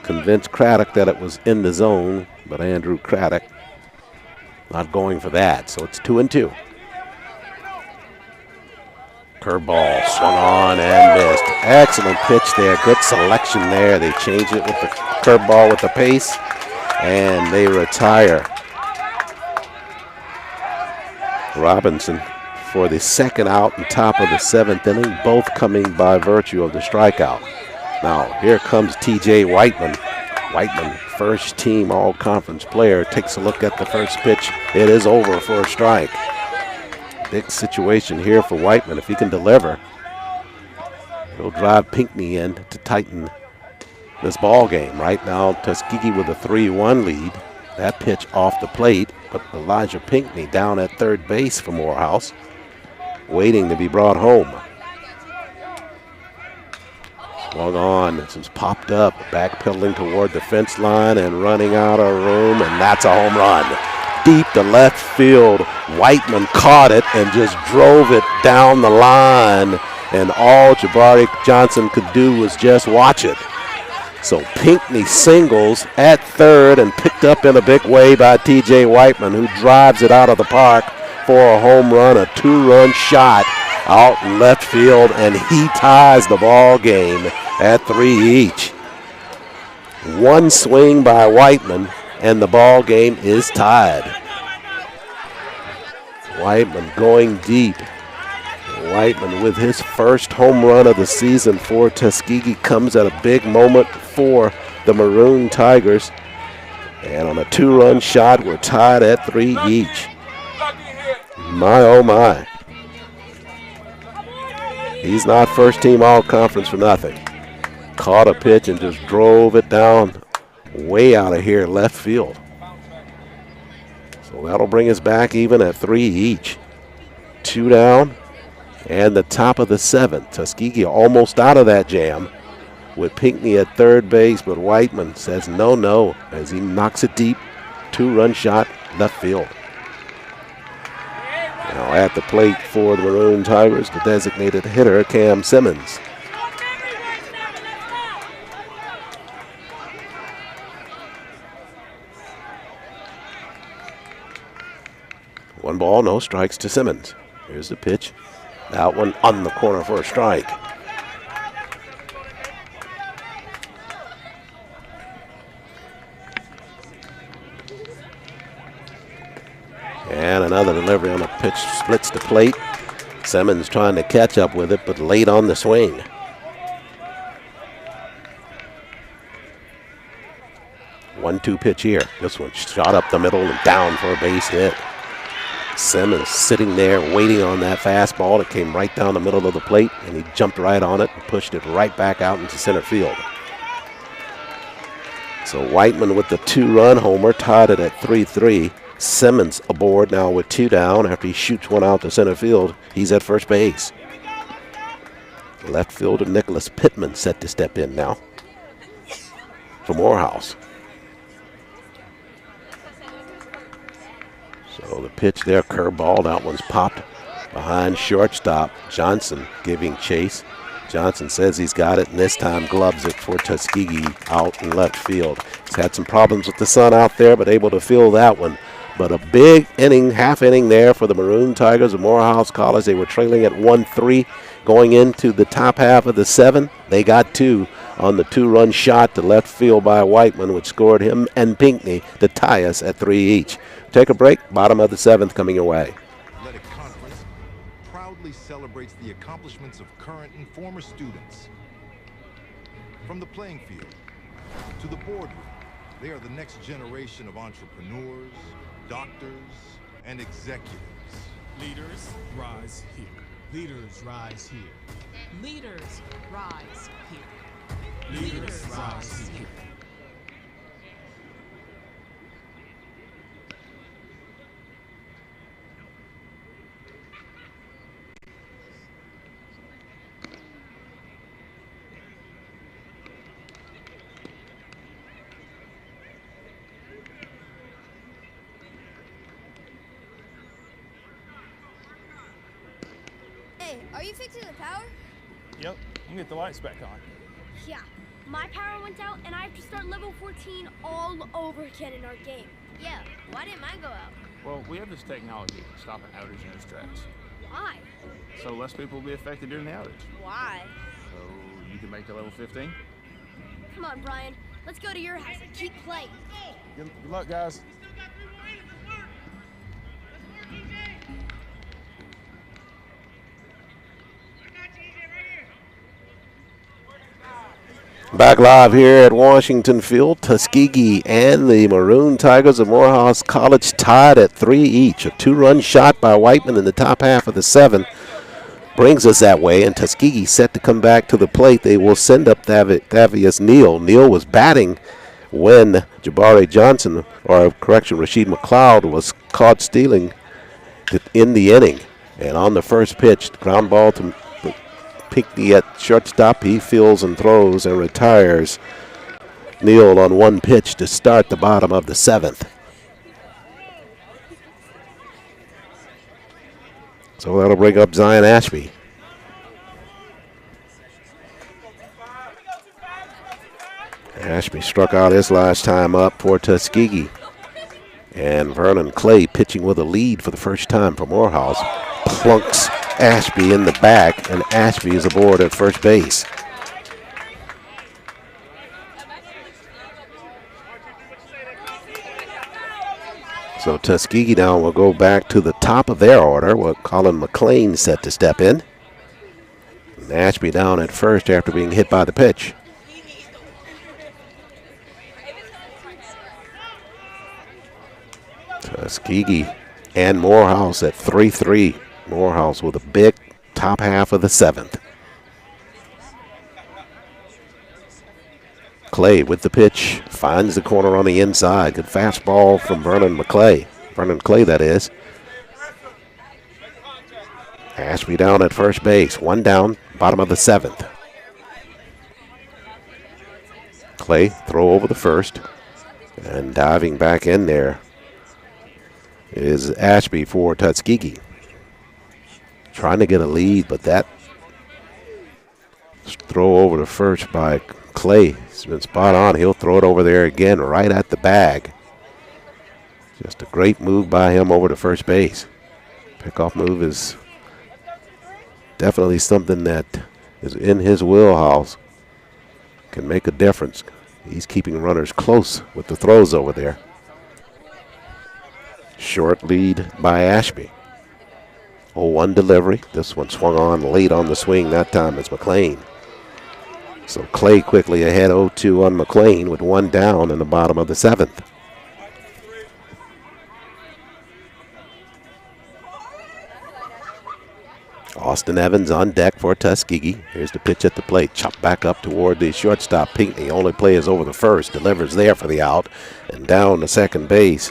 Convinced Craddock that it was in the zone, but Andrew Craddock not going for that, so it's 2-2. Curveball swung on and missed. Excellent pitch there. Good selection there. They change it with the curveball with the pace, and they retire Robinson for the second out in top of the 7th inning, both coming by virtue of the strikeout. Now here comes T.J. Whiteman. Whiteman, first team all-conference player, takes a look at the first pitch. It is over for a strike. Big situation here for Whiteman. If he can deliver, he'll drive Pinckney in to tighten this ball game. Right now, Tuskegee with a 3-1 lead. That pitch off the plate, but Elijah Pinckney down at third base for Morehouse, waiting to be brought home. Swung on, this was popped up, backpedaling toward the fence line and running out of room, and that's a home run. Deep to left field, Whiteman caught it and just drove it down the line, and all Jabari Johnson could do was just watch it. So Pinckney singles at third and picked up in a big way by T.J. Whiteman, who drives it out of the park for a home run, a 2-run shot out in left field, and he ties the ball game at 3 each. One swing by Whiteman, and the ball game is tied. Whiteman going deep. Whiteman with his first home run of the season for Tuskegee comes at a big moment for the Maroon Tigers. And on a 2-run shot, we're tied at 3 each. My, oh my. He's not first team all-conference for nothing. Caught a pitch and just drove it down way out of here left field. So that'll bring us back even at 3 each. 2 down and the top of the 7th. Tuskegee almost out of that jam with Pinckney at third base, but Whiteman says no as he knocks it deep. 2-run shot left field. Now at the plate for the Maroon Tigers, the designated hitter, Cam Simmons. One ball, no strikes to Simmons. Here's the pitch. That one on the corner for a strike. And another delivery on the pitch splits the plate. Simmons trying to catch up with it, but late on the swing. One-two pitch here. This one shot up the middle and down for a base hit. Simmons sitting there waiting on that fastball that came right down the middle of the plate, and he jumped right on it and pushed it right back out into center field. So Whiteman with the 2-run homer tied it at 3-3. Simmons aboard now with 2 down after he shoots one out to center field. He's at first base. Left fielder Nicholas Pittman set to step in now for Morehouse. So the pitch there, curveball, that one's popped behind shortstop. Johnson giving chase. Johnson says he's got it, and this time gloves it for Tuskegee out in left field. He's had some problems with the sun out there, but able to field that one. But a big inning, half inning there for the Maroon Tigers of Morehouse College. They were trailing at 1-3 going into the top half of the 7. They got 2 on the 2-run shot to left field by Whiteman, which scored him and Pinckney to tie us at 3 each. Take a break. Bottom of the 7th coming your way. Athletic Conference proudly celebrates the accomplishments of current and former students. From the playing field to the boardroom, they are the next generation of entrepreneurs, doctors, and executives. Leaders rise here. Leaders rise here. Leaders rise here. Leaders rise here. Hey, are you fixing the power? Yep, you get the lights back on. Yeah. My power went out and I have to start level 14 all over again in our game. Yeah, why didn't mine go out? Well, we have this technology to stop an outage in its tracks. Why? So less people will be affected during the outage. Why? So you can make the level 15? Come on, Brian. Let's go to your house and keep playing. Good luck, guys. Back live here at Washington Field, Tuskegee and the Maroon Tigers of Morehouse College tied at 3 each. A 2-run shot by Whiteman in the top half of the 7 brings us that way, and Tuskegee set to come back to the plate. They will send up Thavius Neal. Neal was batting when Jabari Johnson, or correction, Rasheed McLeod was caught stealing in the inning. And on the first pitch, ground ball to Pinckney at shortstop. He fields and throws and retires Neal on one pitch to start the bottom of the 7th. So that'll bring up Zion Ashby. Ashby struck out his last time up for Tuskegee. And Vernon Clay pitching with a lead for the first time for Morehouse. Plunks Ashby in the back, and Ashby is aboard at first base. So Tuskegee now will go back to the top of their order with Colin McLean set to step in. And Ashby down at first after being hit by the pitch. Tuskegee and Morehouse at 3-3. Morehouse with a big top half of the 7th. Clay with the pitch, finds the corner on the inside. Good fastball from Vernon Clay, that is. Ashby down at first base, one down, bottom of the 7th. Clay throw over the first, and diving back in there is Ashby for Tuskegee. Trying to get a lead, but that throw over the first by Clay has been spot on. He'll throw it over there again, right at the bag. Just a great move by him over to first base. Pickoff move is definitely something that is in his wheelhouse. Can make a difference. He's keeping runners close with the throws over there. Short lead by Ashby. 0-1 delivery. This one swung on late on the swing. That time it's McLean. So Clay quickly ahead 0-2 on McLean with one down in the bottom of the 7th. Austin Evans on deck for Tuskegee. Here's the pitch at the plate. Chopped back up toward the shortstop. Pinckney only plays over the first. Delivers there for the out. And down to second base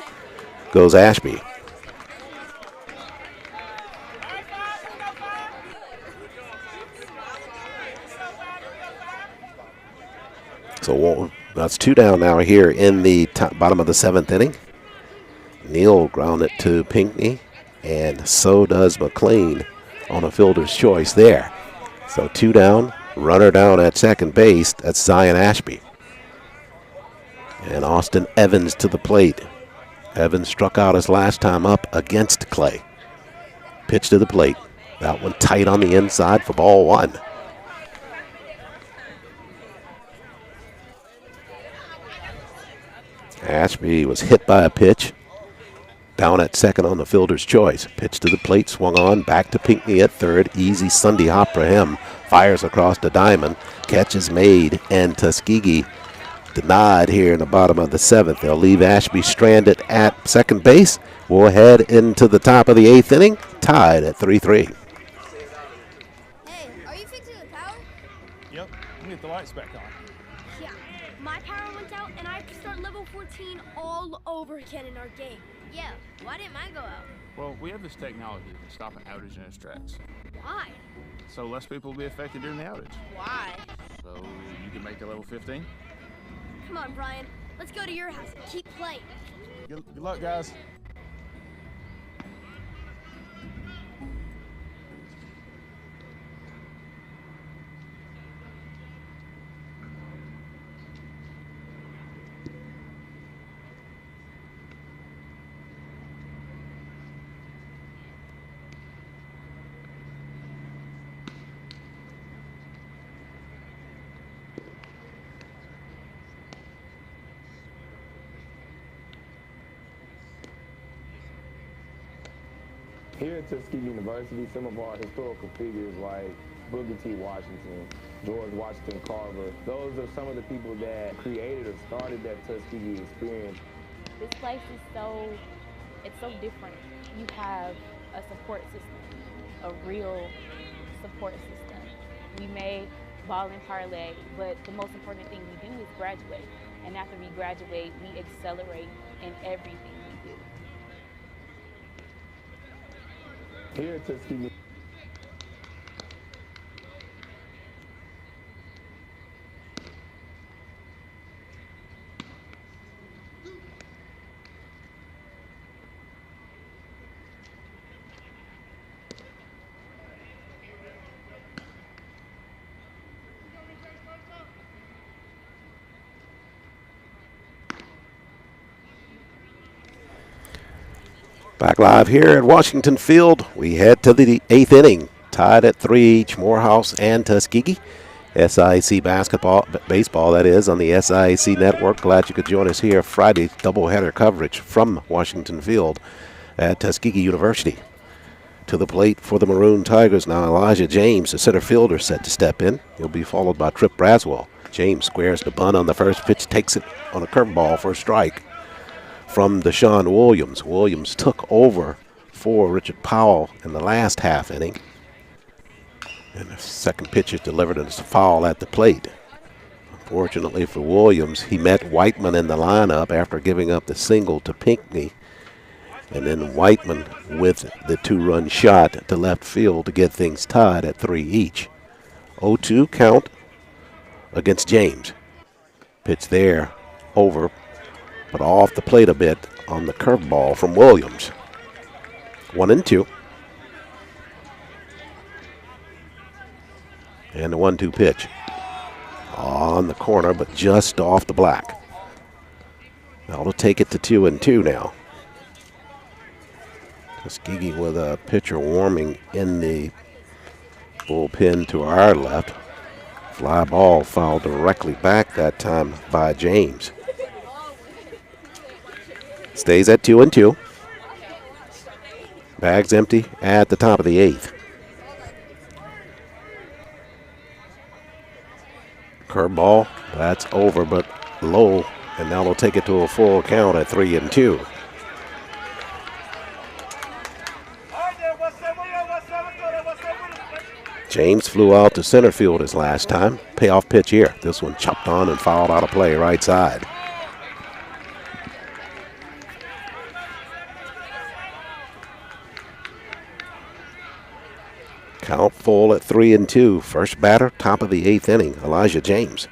goes Ashby. So that's two down now here in the bottom of the 7th inning. Neal ground it to Pinckney, and so does McLean on a fielder's choice there. So two down, runner down at second base. That's Zion Ashby. And Austin Evans to the plate. Evans struck out his last time up against Clay. Pitch to the plate. That one tight on the inside for ball one. Ashby was hit by a pitch. Down at second on the fielder's choice. Pitch to the plate, swung on, back to Pinckney at third. Easy Sunday hop for him. Fires across the diamond. Catch is made, and Tuskegee denied here in the bottom of the 7th. They'll leave Ashby stranded at second base. We'll head into the top of the 8th inning, tied at 3-3. Hey, are you fixing the power? Yep, let me get the lights back on. Yeah. My power went out, and I have to start level 14 all over again in our game. Yeah, why didn't mine go out? Well, we have this technology that can stop an outage in its tracks. Why? So less people will be affected during the outage. Why? So you can make the level 15? Come on, Brian. Let's go to your house and keep playing. Good luck, guys. Here at Tuskegee University, some of our historical figures like Booker T. Washington, George Washington Carver, those are some of the people that created or started that Tuskegee experience. This place is it's so different. You have a support system, a real support system. We may ball and parlay, but the most important thing we do is graduate. And after we graduate, we accelerate in everything we do. Here at Tuskegee. Back live here at Washington Field. We head to the 8th inning. Tied at 3 each, Morehouse and Tuskegee. SIAC baseball, that is, on the SIAC network. Glad you could join us here Friday doubleheader coverage from Washington Field at Tuskegee University. To the plate for the Maroon Tigers now, Elijah James, the center fielder, set to step in. He'll be followed by Trip Braswell. James squares the bunt on the first pitch, takes it on a curveball for a strike from Deshaun Williams. Williams took over for Richard Powell in the last half inning. And the second pitch is delivered as a foul at the plate. Unfortunately for Williams, he met Whiteman in the lineup after giving up the single to Pinckney. And then Whiteman with the two-run shot to left field to get things tied at 3 each. 0-2 count against James. Pitch there, over, but off the plate a bit on the curveball from Williams. 1-2. And the 1-2 pitch. On the corner, but just off the black. That'll take it to 2-2 now. Tuskegee with a pitcher warming in the bullpen to our left. Fly ball fouled directly back that time by James. Stays at 2-2. Bags empty at the top of the 8th. Curveball, that's over but low, and now we'll take it to a full count at 3-2. James flew out to center field his last time. Payoff pitch here. This one chopped on and fouled out of play right side. Count full at 3-2. First batter, top of the 8th inning, Elijah James.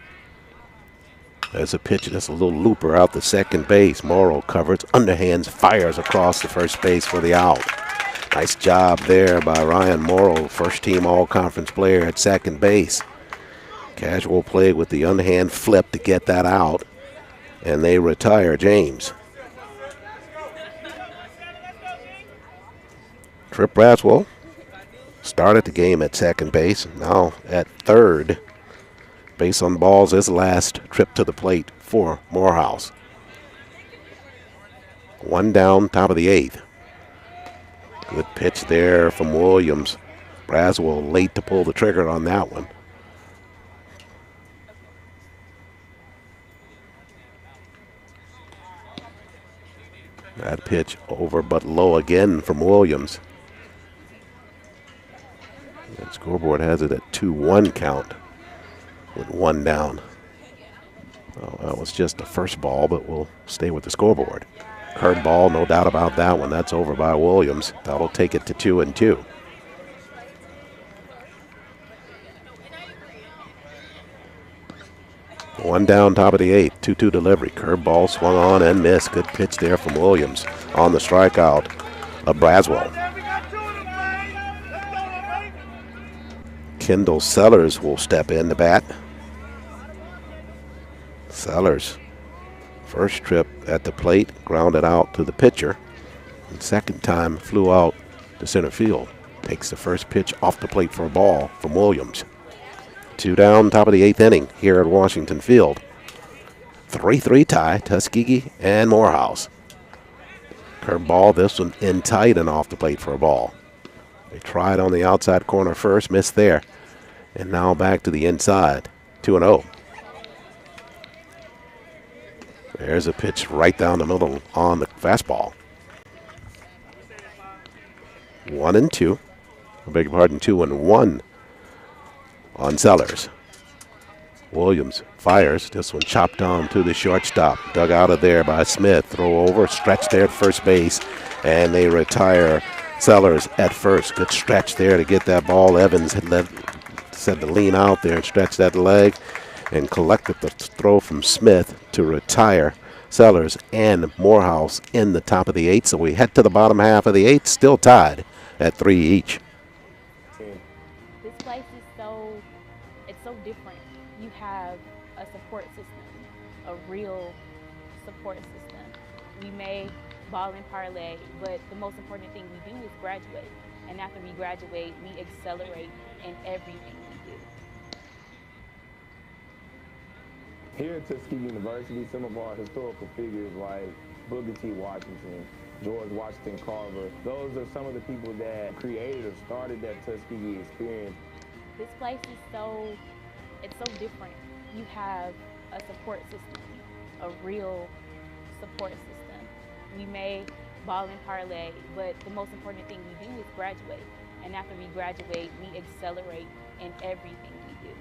There's a pitch, that's a little looper out the second base. Morrow covers, underhands, fires across the first base for the out. Nice job there by Ryan Morrow, first-team all-conference player at second base. Casual play with the underhand flip to get that out, and they retire James. Trip Braswell started the game at second base, now at third. Base on balls, his last trip to the plate for Morehouse. One down, top of the 8th. Good pitch there from Williams. Braswell late to pull the trigger on that one. That pitch over but low again from Williams. The scoreboard has it at 2-1 count with one down. Oh, that was just the first ball, but we'll stay with the scoreboard. Curveball, no doubt about that one. That's over by Williams. That'll take it to 2-2. One down, top of the 8th. 2-2 delivery. Curveball swung on and missed. Good pitch there from Williams on the strikeout of Braswell. Kendall Sellers will step in to bat. Sellers, first trip at the plate, grounded out to the pitcher. And second time, flew out to center field. Takes the first pitch off the plate for a ball from Williams. 2 down, top of the 8th inning here at Washington Field. 3-3 tie, Tuskegee and Morehouse. Curveball, this one in tight and off the plate for a ball. They tried on the outside corner first, missed there. And now back to the inside, 2-0. There's a pitch right down the middle on the fastball. 1-2. I beg your pardon, 2-1 on Sellers. Williams fires. This one chopped on to the shortstop. Dug out of there by Smith. Throw over, stretch there at first base, and they retire Sellers at first. Good stretch there to get that ball. Evans had said to lean out there and stretch that leg and collected the throw from Smith to retire Sellers and Morehouse in the top of the 8th. So we head to the bottom half of the 8th, still tied at 3 each. This place is so different. You have a support system, a real support system. We may ball and parlay, but the most important thing we do is graduate. And after we graduate, we accelerate in everything we do. Here at Tuskegee University, some of our historical figures like Booker T. Washington, George Washington Carver, those are some of the people that created or started that Tuskegee experience. This place is it's so different. You have a support system, a real support system. We may ball and parlay, but the most important thing we do is graduate. And after we graduate, we accelerate in everything we do.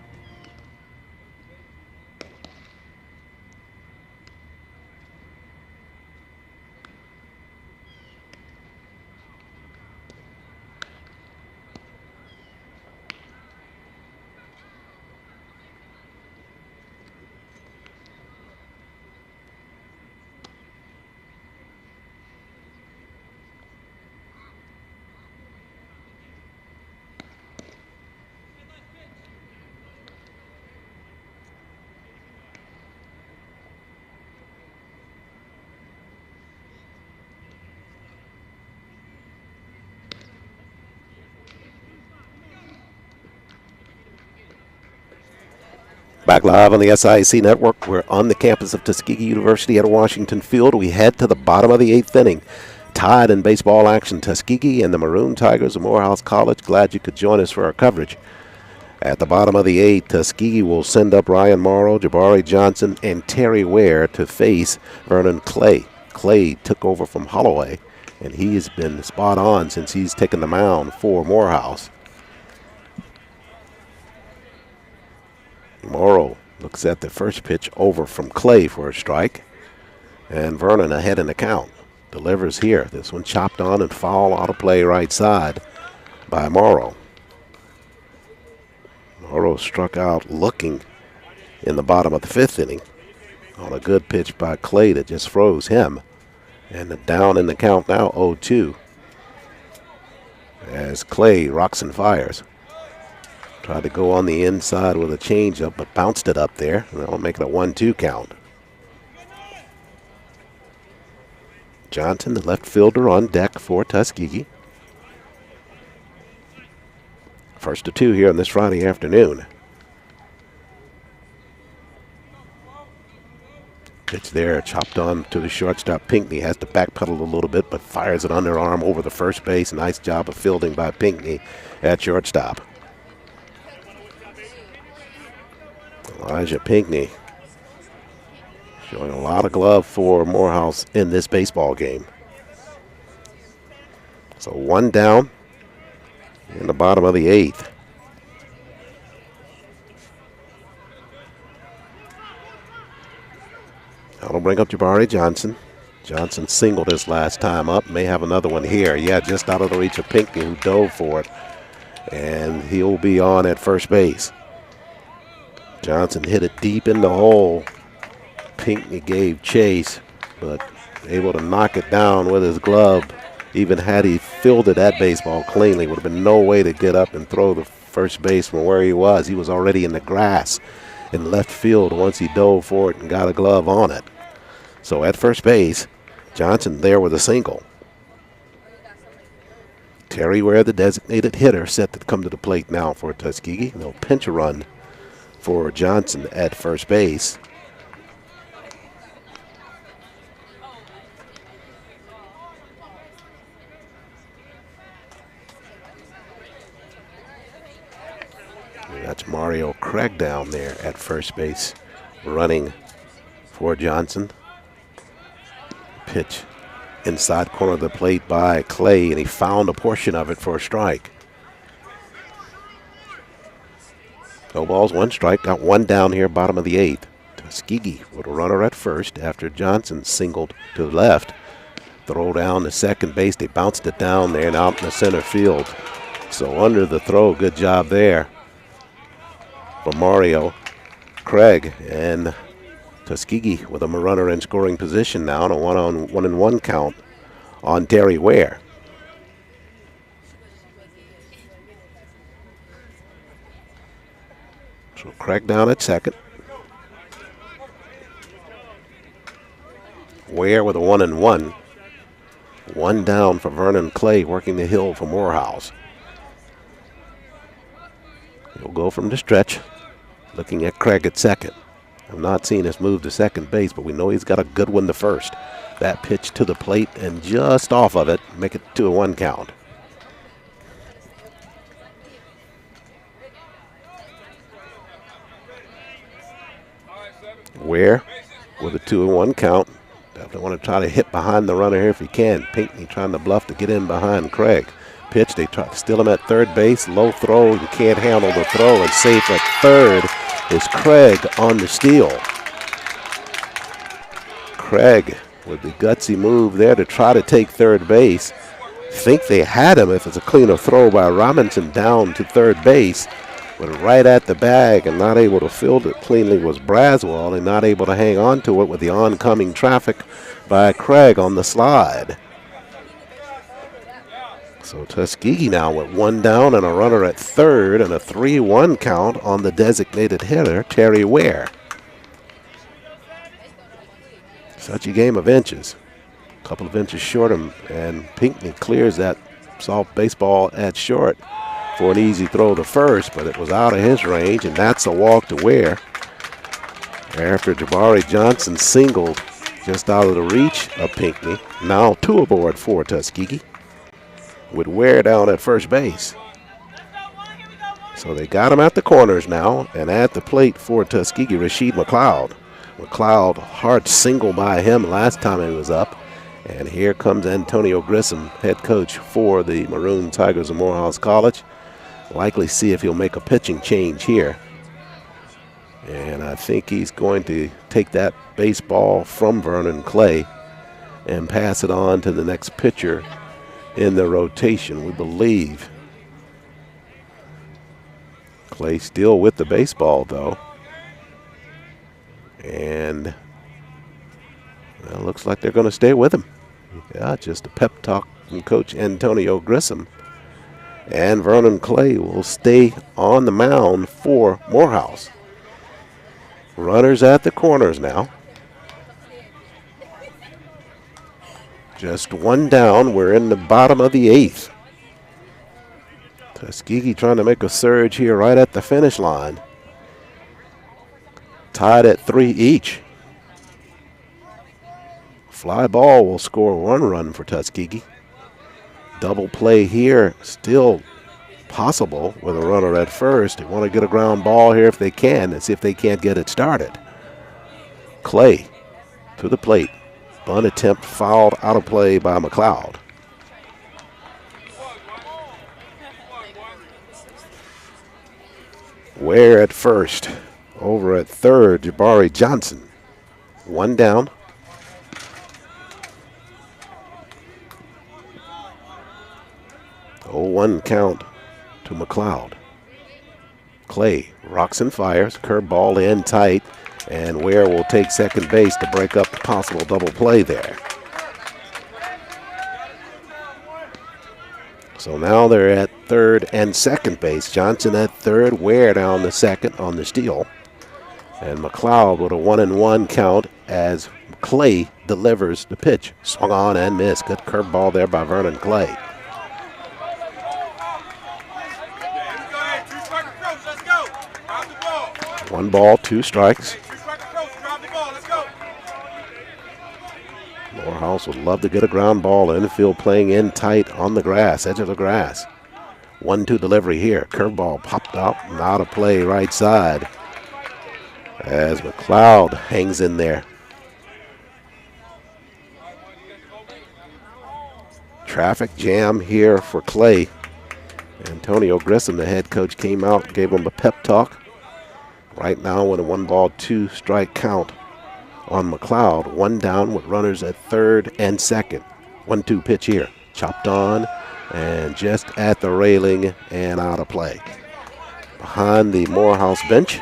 Back live on the SIC Network. We're on the campus of Tuskegee University at Washington Field. We head to the bottom of the 8th inning. Tied in baseball action, Tuskegee and the Maroon Tigers of Morehouse College. Glad you could join us for our coverage. At the bottom of the 8th, Tuskegee will send up Ryan Morrow, Jabari Johnson, and Terry Ware to face Vernon Clay. Clay took over from Holloway, and he has been spot on since he's taken the mound for Morehouse. Morrow looks at the first pitch over from Clay for a strike. And Vernon ahead in the count. Delivers here. This one chopped on and foul out of play right side by Morrow. Morrow struck out looking in the bottom of the 5th inning on a good pitch by Clay that just froze him. And down in the count now 0-2 as Clay rocks and fires. Tried to go on the inside with a changeup, but bounced it up there. And that'll make it a 1-2 count. Johnson, the left fielder, on deck for Tuskegee. 1st to 2 here on this Friday afternoon. Pitch there, chopped on to the shortstop. Pinckney has to backpedal a little bit, but fires it underarm over the first base. Nice job of fielding by Pinckney at shortstop. Elijah Pinckney showing a lot of glove for Morehouse in this baseball game. So 1 down in the bottom of the 8th. That'll bring up Jabari Johnson. Johnson singled his last time up. May have another one here. Yeah, just out of the reach of Pinckney, who dove for it. And he'll be on at first base. Johnson hit it deep in the hole. Pinckney gave chase, but able to knock it down with his glove. Even had he fielded that baseball cleanly, would have been no way to get up and throw the first baseman where he was. He was already in the grass in left field once he dove for it and got a glove on it. So at first base, Johnson there with a single. Terry Ware, the designated hitter, set to come to the plate now for Tuskegee. They'll pinch a run for Johnson at first base. That's Mario Craig down there at first base running for Johnson. Pitch inside corner of the plate by Clay, and he found a portion of it for a strike. No balls, 1 strike. Got 1 down here, bottom of the 8th. Tuskegee with a runner at first after Johnson singled to the left. Throw down to second base. They bounced it down there and out in the center field. So under the throw, good job there for Mario Craig. And Tuskegee with a runner in scoring position now on a 1-on-1 count on Terry Ware. So Craig down at second. Ware with a 1-and-1. 1 down for Vernon Clay working the hill for Morehouse. He'll go from the stretch, looking at Craig at second. I've not seen us move to second base, but we know he's got a good one to first. That pitch to the plate and just off of it, make it to a 1 count. Ware with a 2-1 count. Definitely want to try to hit behind the runner here if he can. Pinckney trying to bluff to get in behind Craig. Pitch, they try to steal him at third base. Low throw, you can't handle the throw, and safe at third is Craig on the steal. Craig with the gutsy move there to try to take third base. Think they had him if it's a cleaner throw by Robinson down to third base. But right at the bag and not able to field it cleanly was Braswell, and not able to hang on to it with the oncoming traffic by Craig on the slide. So Tuskegee now with 1 down and a runner at third and a 3-1 count on the designated hitter, Terry Ware. Such a game of inches. A couple of inches short of him, and Pinckney clears that soft baseball at short for an easy throw to first, but it was out of his range, and that's a walk to Ware. After Jabari Johnson singled just out of the reach of Pinckney. Now 2 aboard for Tuskegee, with Ware down at first base. So they got him at the corners now, and at the plate for Tuskegee, Rasheed McLeod. McLeod, hard single by him last time he was up. And here comes Antonio Grissom, head coach for the Maroon Tigers of Morehouse College. Likely see if he'll make a pitching change here. And I think he's going to take that baseball from Vernon Clay and pass it on to the next pitcher in the rotation, we believe. Clay still with the baseball, though. And it looks like they're going to stay with him. Yeah, just a pep talk from Coach Antonio Grissom. And Vernon Clay will stay on the mound for Morehouse. Runners at the corners now. Just 1 down. We're in the bottom of the 8th. Tuskegee trying to make a surge here right at the finish line. Tied at 3 each. Fly ball will score 1 run for Tuskegee. Double play here still possible with a runner at first. They want to get a ground ball here if they can and see if they can't get it started. Clay to the plate. Bunt attempt fouled out of play by McLeod. Ware at first. Over at third, Jabari Johnson. 1 down. Oh, 1 count to McLeod. Clay rocks and fires. Curveball in tight. And Ware will take second base to break up the possible double play there. So now they're at third and second base. Johnson at third, Ware down the second on the steal. And McLeod with a 1-1 count as Clay delivers the pitch. Swung on and missed. Good curveball there by Vernon Clay. One ball, 2 strikes. Morehouse would love to get a ground ball in the field, playing in tight on the grass, edge of the grass. 1-2 delivery here. Curveball popped up and out of play right side as McLeod hangs in there. Traffic jam here for Clay. Antonio Grissom, the head coach, came out, gave him a pep talk. Right now with a 1-ball, 2-strike count on McLeod. 1 down with runners at third and second. 1-2 pitch here. Chopped on and just at the railing and out of play. Behind the Morehouse bench,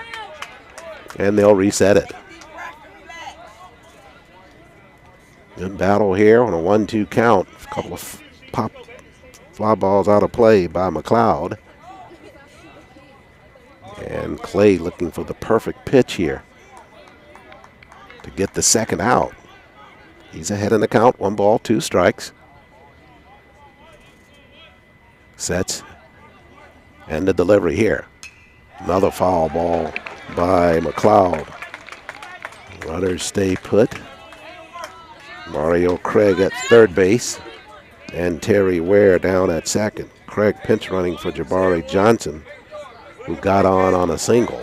and they'll reset it. Good battle here on a 1-2 count. A couple of pop fly balls out of play by McLeod. And Clay looking for the perfect pitch here to get the second out. He's ahead in the count. 1 ball, 2 strikes. Sets. And the delivery here. Another foul ball by McLeod. Runners stay put. Mario Craig at third base and Terry Ware down at second. Craig pinch running for Jabari Johnson, who got on a single.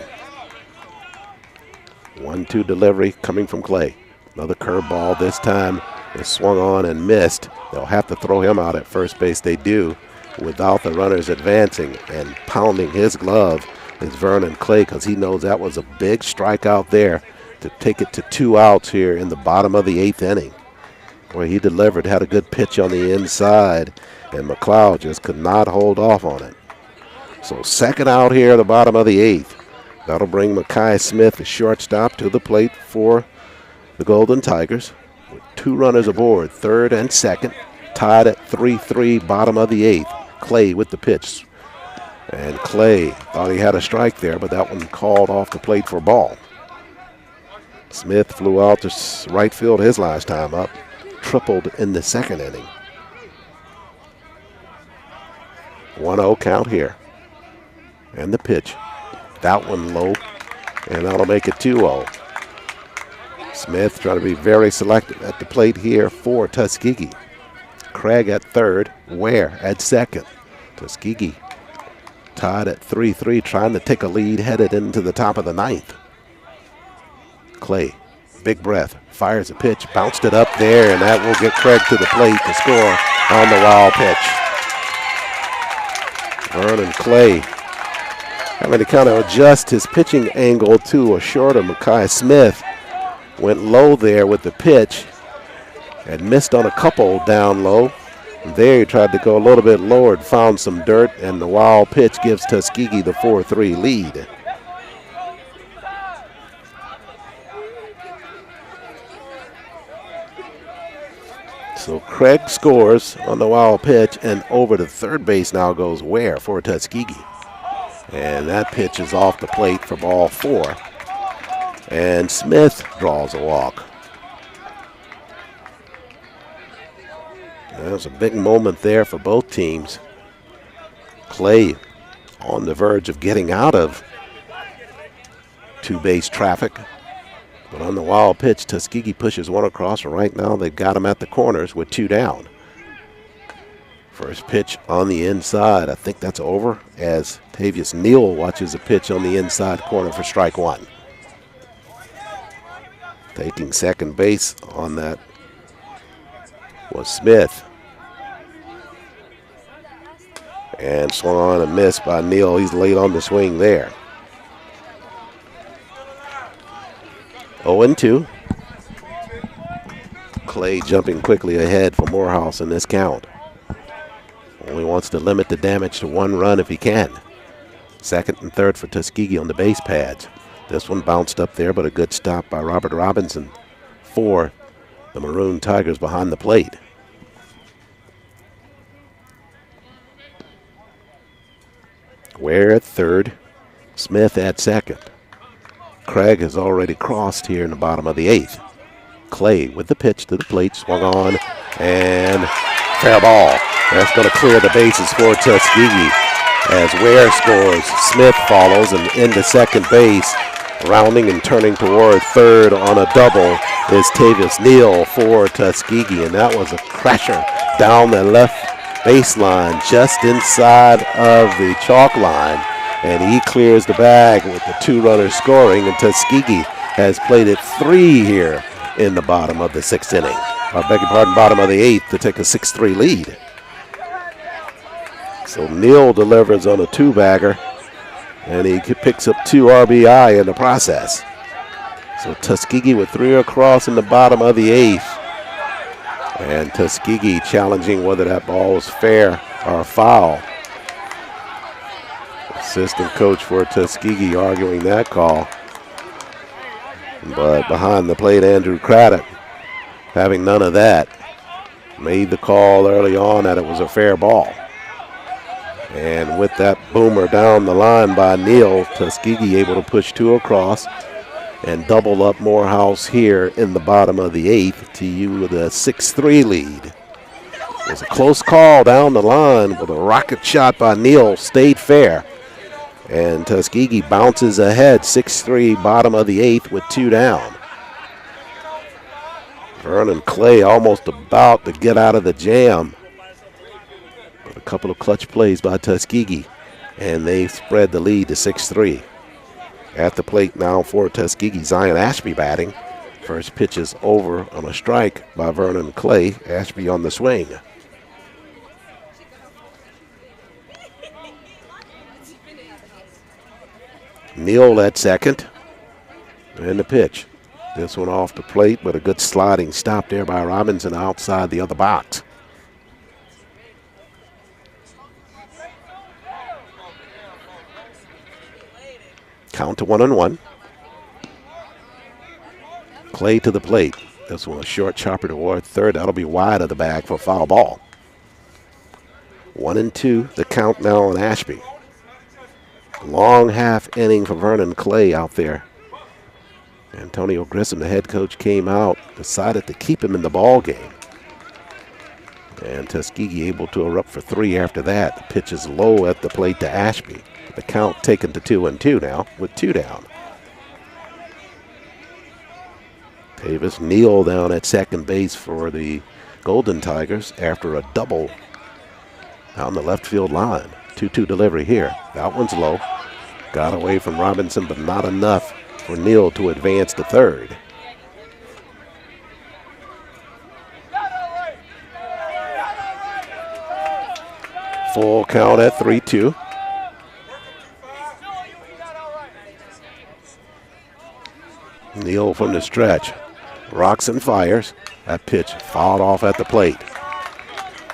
1-2 delivery coming from Clay. Another curveball. This time is swung on and missed. They'll have to throw him out at first base. They do, without the runners advancing, and pounding his glove is Vernon Clay, because he knows that was a big strikeout there to take it to 2 outs here in the bottom of the 8th inning. Boy, he delivered, had a good pitch on the inside, and McLeod just could not hold off on it. So second out here at the bottom of the 8th. That'll bring Makai Smith, the shortstop, to the plate for the Golden Tigers. With 2 runners aboard, third and second, tied at 3-3, bottom of the 8th. Clay with the pitch. And Clay thought he had a strike there, but that one called off the plate for a ball. Smith flew out to right field his last time up, tripled in the second inning. 1-0 count here. And the pitch. That one low, and that'll make it 2-0. Smith trying to be very selective at the plate here for Tuskegee. Craig at third, Ware at second. Tuskegee tied at 3-3, trying to take a lead headed into the top of the 9th. Clay, big breath, fires a pitch, bounced it up there, and that will get Craig to the plate to score on the wild pitch. Vernon Clay having to kind of adjust his pitching angle to a shorter Makai Smith. Went low there with the pitch and missed on a couple down low. There he tried to go a little bit lower and found some dirt, and the wild pitch gives Tuskegee the 4-3 lead. So Craig scores on the wild pitch, and over to third base now goes Ware for Tuskegee. And that pitch is off the plate for ball 4. And Smith draws a walk. That was a big moment there for both teams. Clay on the verge of getting out of 2-base traffic. But on the wild pitch, Tuskegee pushes one across, and right now they've got him at the corners with 2 down. First pitch on the inside. I think that's over as Tavius Neal watches a pitch on the inside corner for strike 1. Taking second base on that was Smith. And swung on and missed by Neal. He's late on the swing there. 0-2. Clay jumping quickly ahead for Morehouse in this count. Only wants to limit the damage to 1 run if he can. Second and third for Tuskegee on the base pads. This one bounced up there, but a good stop by Robert Robinson for the Maroon Tigers behind the plate. Ware at third, Smith at second. Craig has already crossed here in the bottom of the 8th. Clay with the pitch to the plate, swung on, and fair ball. That's going to clear the bases for Tuskegee. As Ware scores, Smith follows, and into second base, rounding and turning toward third on a double is Tavius Neal for Tuskegee, and that was a crasher down the left baseline just inside of the chalk line, and he clears the bag with the 2 runners scoring, and Tuskegee has played it 3 here in the bottom of the 6th inning. I beg your pardon, bottom of the 8th to take a 6-3 lead. So Neal delivers on a 2-bagger, and he picks up 2 RBI in the process. So Tuskegee with 3 across in the bottom of the 8th. And Tuskegee challenging whether that ball was fair or foul. Assistant coach for Tuskegee arguing that call. But behind the plate, Andrew Craddock, having none of that, made the call early on that it was a fair ball. And with that boomer down the line by Neal, Tuskegee able to push 2 across and double up Morehouse here in the bottom of the 8th to you with a 6-3 lead. It was a close call down the line, but a rocket shot by Neal stayed fair. And Tuskegee bounces ahead 6-3, bottom of the 8th with 2 down. Vernon Clay almost about to get out of the jam. But a couple of clutch plays by Tuskegee, and they spread the lead to 6-3. At the plate now for Tuskegee, Zion Ashby batting. First pitch is over on a strike by Vernon Clay. Ashby on the swing. Neal at second. And the pitch. This one off the plate, but a good sliding stop there by Robinson outside the other box. Count to 1-1. Clay to the plate. This one a short chopper toward third. That'll be wide of the bag for foul ball. 1-2, the count now on Ashby. Long half inning for Vernon Clay out there. Antonio Grissom, the head coach, came out, decided to keep him in the ball game. And Tuskegee able to erupt for 3 after that. The pitch is low at the plate to Ashby. The count taken to 2-2 now with 2 down. Davis Neal down at second base for the Golden Tigers after a double down the left field line. 2-2 delivery here. That one's low. Got away from Robinson, but not enough for Neal to advance to third. Full count at 3-2. Neal from the stretch. Rocks and fires. That pitch fouled off at the plate.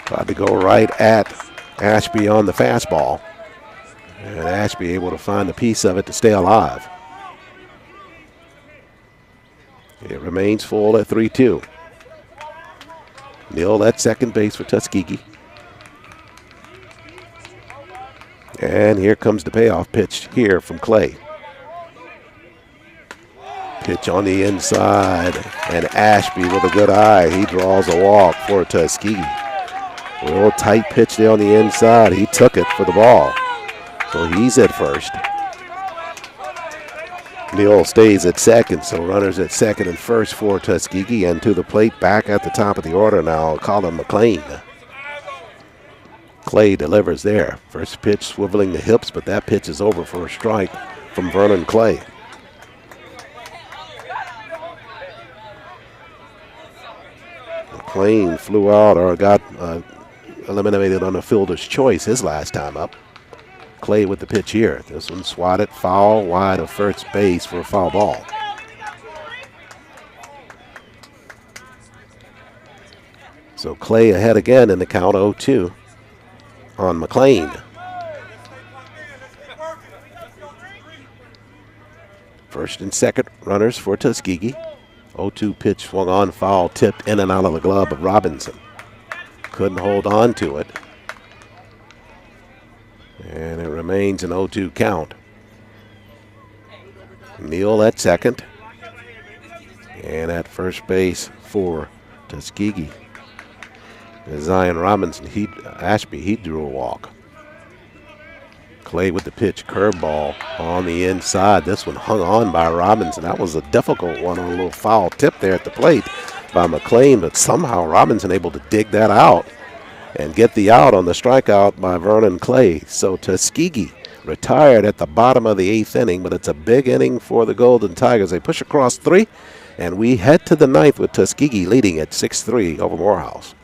Tried to go right at Ashby on the fastball. And Ashby able to find a piece of it to stay alive. It remains full at 3-2. Neal at second base for Tuskegee. And here comes the payoff pitch here from Clay. Pitch on the inside, and Ashby with a good eye. He draws a walk for Tuskegee. A little tight pitch there on the inside. He took it for the ball. So he's at first. Neal stays at second, so runners at second and first for Tuskegee. And to the plate, back at the top of the order now, Colin McLean. Clay delivers there. First pitch swiveling the hips, but that pitch is over for a strike from Vernon Clay. McLean flew out or got eliminated on a fielder's choice his last time up. Clay with the pitch here. This one swatted foul wide of first base for a foul ball. So Clay ahead again in the count 0-2 on McLean. First and second runners for Tuskegee. 0-2 pitch swung on, foul, tipped in and out of the glove of Robinson. Couldn't hold on to it. And it remains an 0-2 count. Neal at second. And at first base for Tuskegee. Zion Robinson, Ashby, he drew a walk. Clay with the pitch, curveball on the inside. This one hung on by Robinson. That was a difficult one on a little foul tip there at the plate by McLean, but somehow Robinson able to dig that out and get the out on the strikeout by Vernon Clay. So Tuskegee retired at the bottom of the 8th inning, but it's a big inning for the Golden Tigers. They push across 3, and we head to the 9th with Tuskegee leading at 6-3 over Morehouse.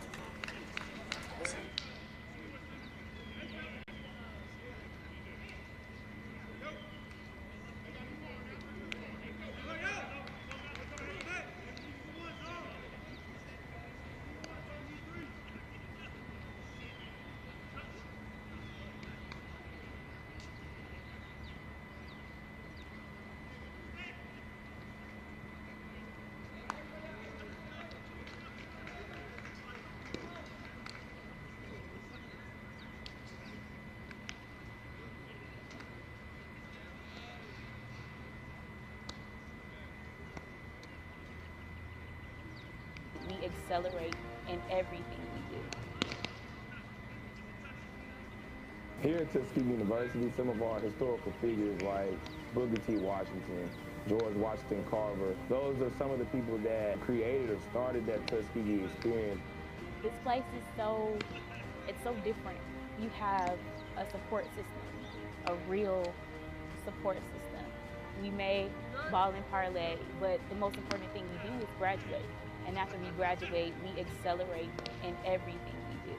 Accelerate in everything we do. Here at Tuskegee University, some of our historical figures like Booker T. Washington, George Washington Carver, those are some of the people that created or started that Tuskegee experience. This place is it's so different. You have a support system, a real support system. We may ball and parlay, but the most important thing we do is graduate. And after we graduate, we accelerate in everything we do.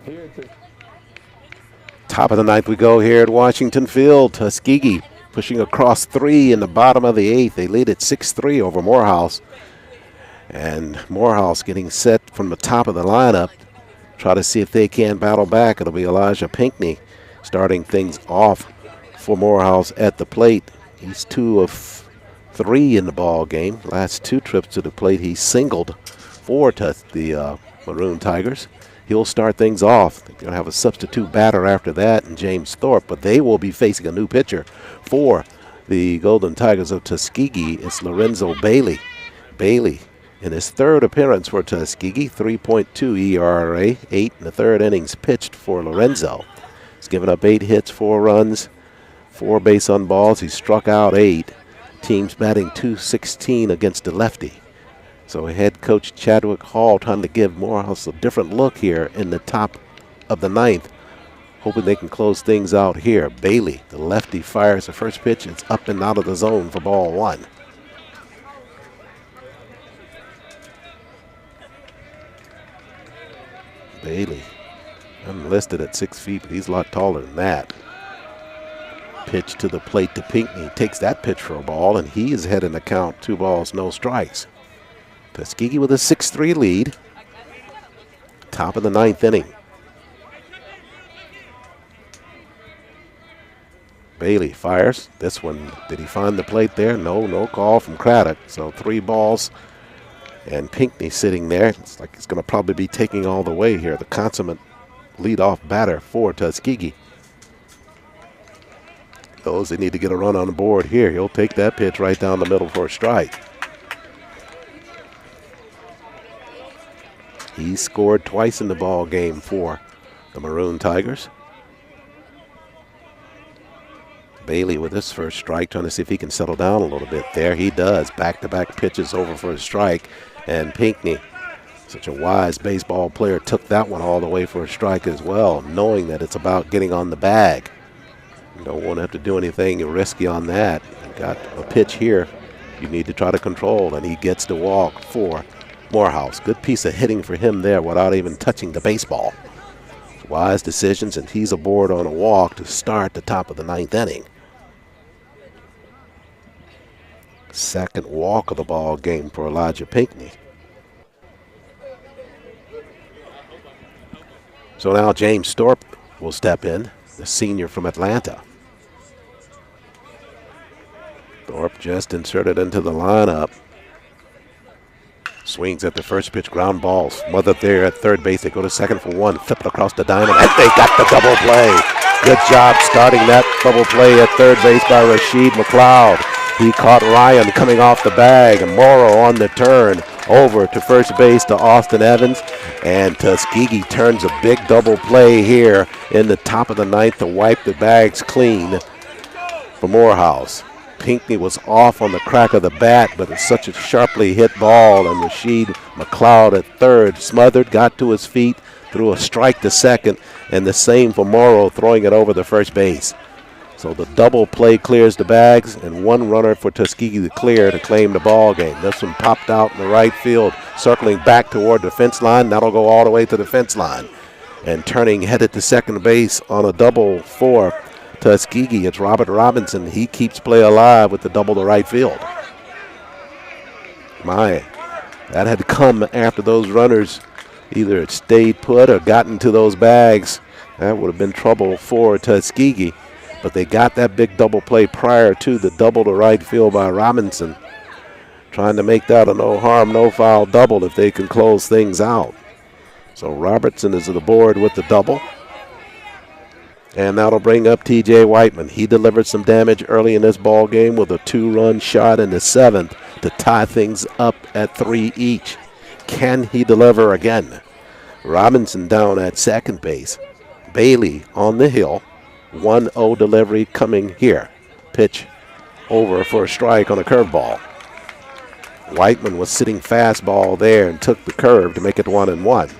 Here to Top of the ninth we go here at Washington Field. Tuskegee pushing across 3 in the bottom of the 8th. They lead at 6-3 over Morehouse. And Morehouse getting set from the top of the lineup. Try to see if they can battle back. It'll be Elijah Pinckney starting things off for Morehouse at the plate. He's 2 of 3 in the ball game. Last 2 trips to the plate, he singled for the Maroon Tigers. He'll start things off. They're going to have a substitute batter after that, and James Thorpe, but they will be facing a new pitcher for the Golden Tigers of Tuskegee. It's Lorenzo Bailey. Bailey, in his 3rd appearance for Tuskegee, 3.2 ERA, 8 in the 3rd innings pitched for Lorenzo. He's given up 8 hits, 4 runs, 4 base on balls. He struck out 8. Team's batting .216 against the lefty. So head coach Chadwick Hall trying to give Morehouse a different look here in the top of the 9th, hoping they can close things out here. Bailey, the lefty, fires the first pitch. It's up and out of the zone for ball 1. Bailey, I'm listed at 6 feet, but he's a lot taller than that. Pitch to the plate to Pinckney. Takes that pitch for a ball, and he is ahead in the count. 2 balls, no strikes. Tuskegee with a 6-3 lead. Top of the 9th inning. Bailey fires. This one, did he find the plate there? No call from Craddock. So 3 balls. And Pinckney sitting there. It's like he's going to probably be taking all the way here. The consummate leadoff batter for Tuskegee. Those that need to get a run on the board here. He'll take that pitch right down the middle for a strike. He scored twice in the ball game for the Maroon Tigers. Bailey with his first strike, trying to see if he can settle down a little bit there. He does. Back-to-back pitches over for a strike. And Pinckney, such a wise baseball player, took that one all the way for a strike as well, knowing that it's about getting on the bag. You don't want to have to do anything risky on that. You've got a pitch here you need to try to control, and he gets the walk for Morehouse. Good piece of hitting for him there without even touching the baseball. Wise decisions, and he's aboard on a walk to start the top of the 9th inning. Second walk of the ball game for Elijah Pinckney. So now James Thorpe will step in, the senior from Atlanta. Thorpe just inserted into the lineup. Swings at the first pitch, ground ball, smothered there at third base. They go to second for 1, flip it across the diamond, and they got the double play. Good job starting that double play at third base by Rasheed McLeod. He caught Ryan coming off the bag, and Morrow on the turn over to first base to Austin Evans. And Tuskegee turns a big double play here in the top of the 9th to wipe the bags clean for Morehouse. Pinckney was off on the crack of the bat, but it's such a sharply hit ball, and Rasheed McLeod at third smothered, got to his feet, threw a strike to second, and the same for Morrow throwing it over the first base. So the double play clears the bags, and 1 runner for Tuskegee to clear to claim the ball game. This one popped out in the right field, circling back toward the fence line. That'll go all the way to the fence line. And turning headed to second base on a double for Tuskegee, it's Robert Robinson. He keeps play alive with the double to right field. My, that had to come after those runners either had stayed put or gotten to those bags. That would have been trouble for Tuskegee. But they got that big double play prior to the double to right field by Robinson. Trying to make that a no harm, no foul double if they can close things out. So Robertson is at the board with the double. And that'll bring up T.J. Whiteman. He delivered some damage early in this ball game with a 2-run shot in the 7th to tie things up at 3 each. Can he deliver again? Robinson down at second base. Bailey on the hill. 1-0 delivery coming here. Pitch over for a strike on a curveball. Whiteman was sitting fastball there and took the curve to make it 1-1.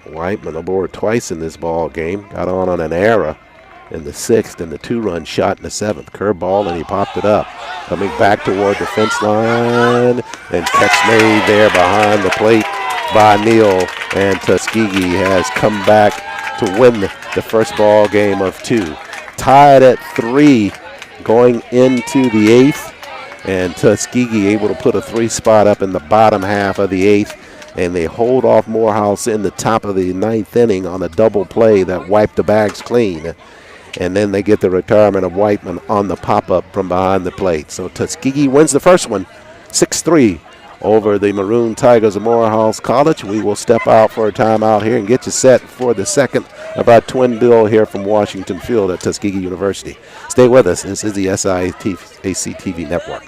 Whiteman aboard twice in this ball game. Got on an error in the 6th and the 2-run shot in the 7th. Curveball, and he popped it up. Coming back toward the fence line, and catch made there behind the plate by Neal. And Tuskegee has come back to win the first ball game of 2. Tied at 3 going into the 8th, and Tuskegee able to put a 3 spot up in the bottom half of the 8th. And they hold off Morehouse in the top of the 9th inning on a double play that wiped the bags clean. And then they get the retirement of Whiteman on the pop-up from behind the plate. So Tuskegee wins the first one, 6-3 over the Maroon Tigers of Morehouse College. We will step out for a timeout here and get you set for the second of our twin bill here from Washington Field at Tuskegee University. Stay with us. This is the SIAC TV Network.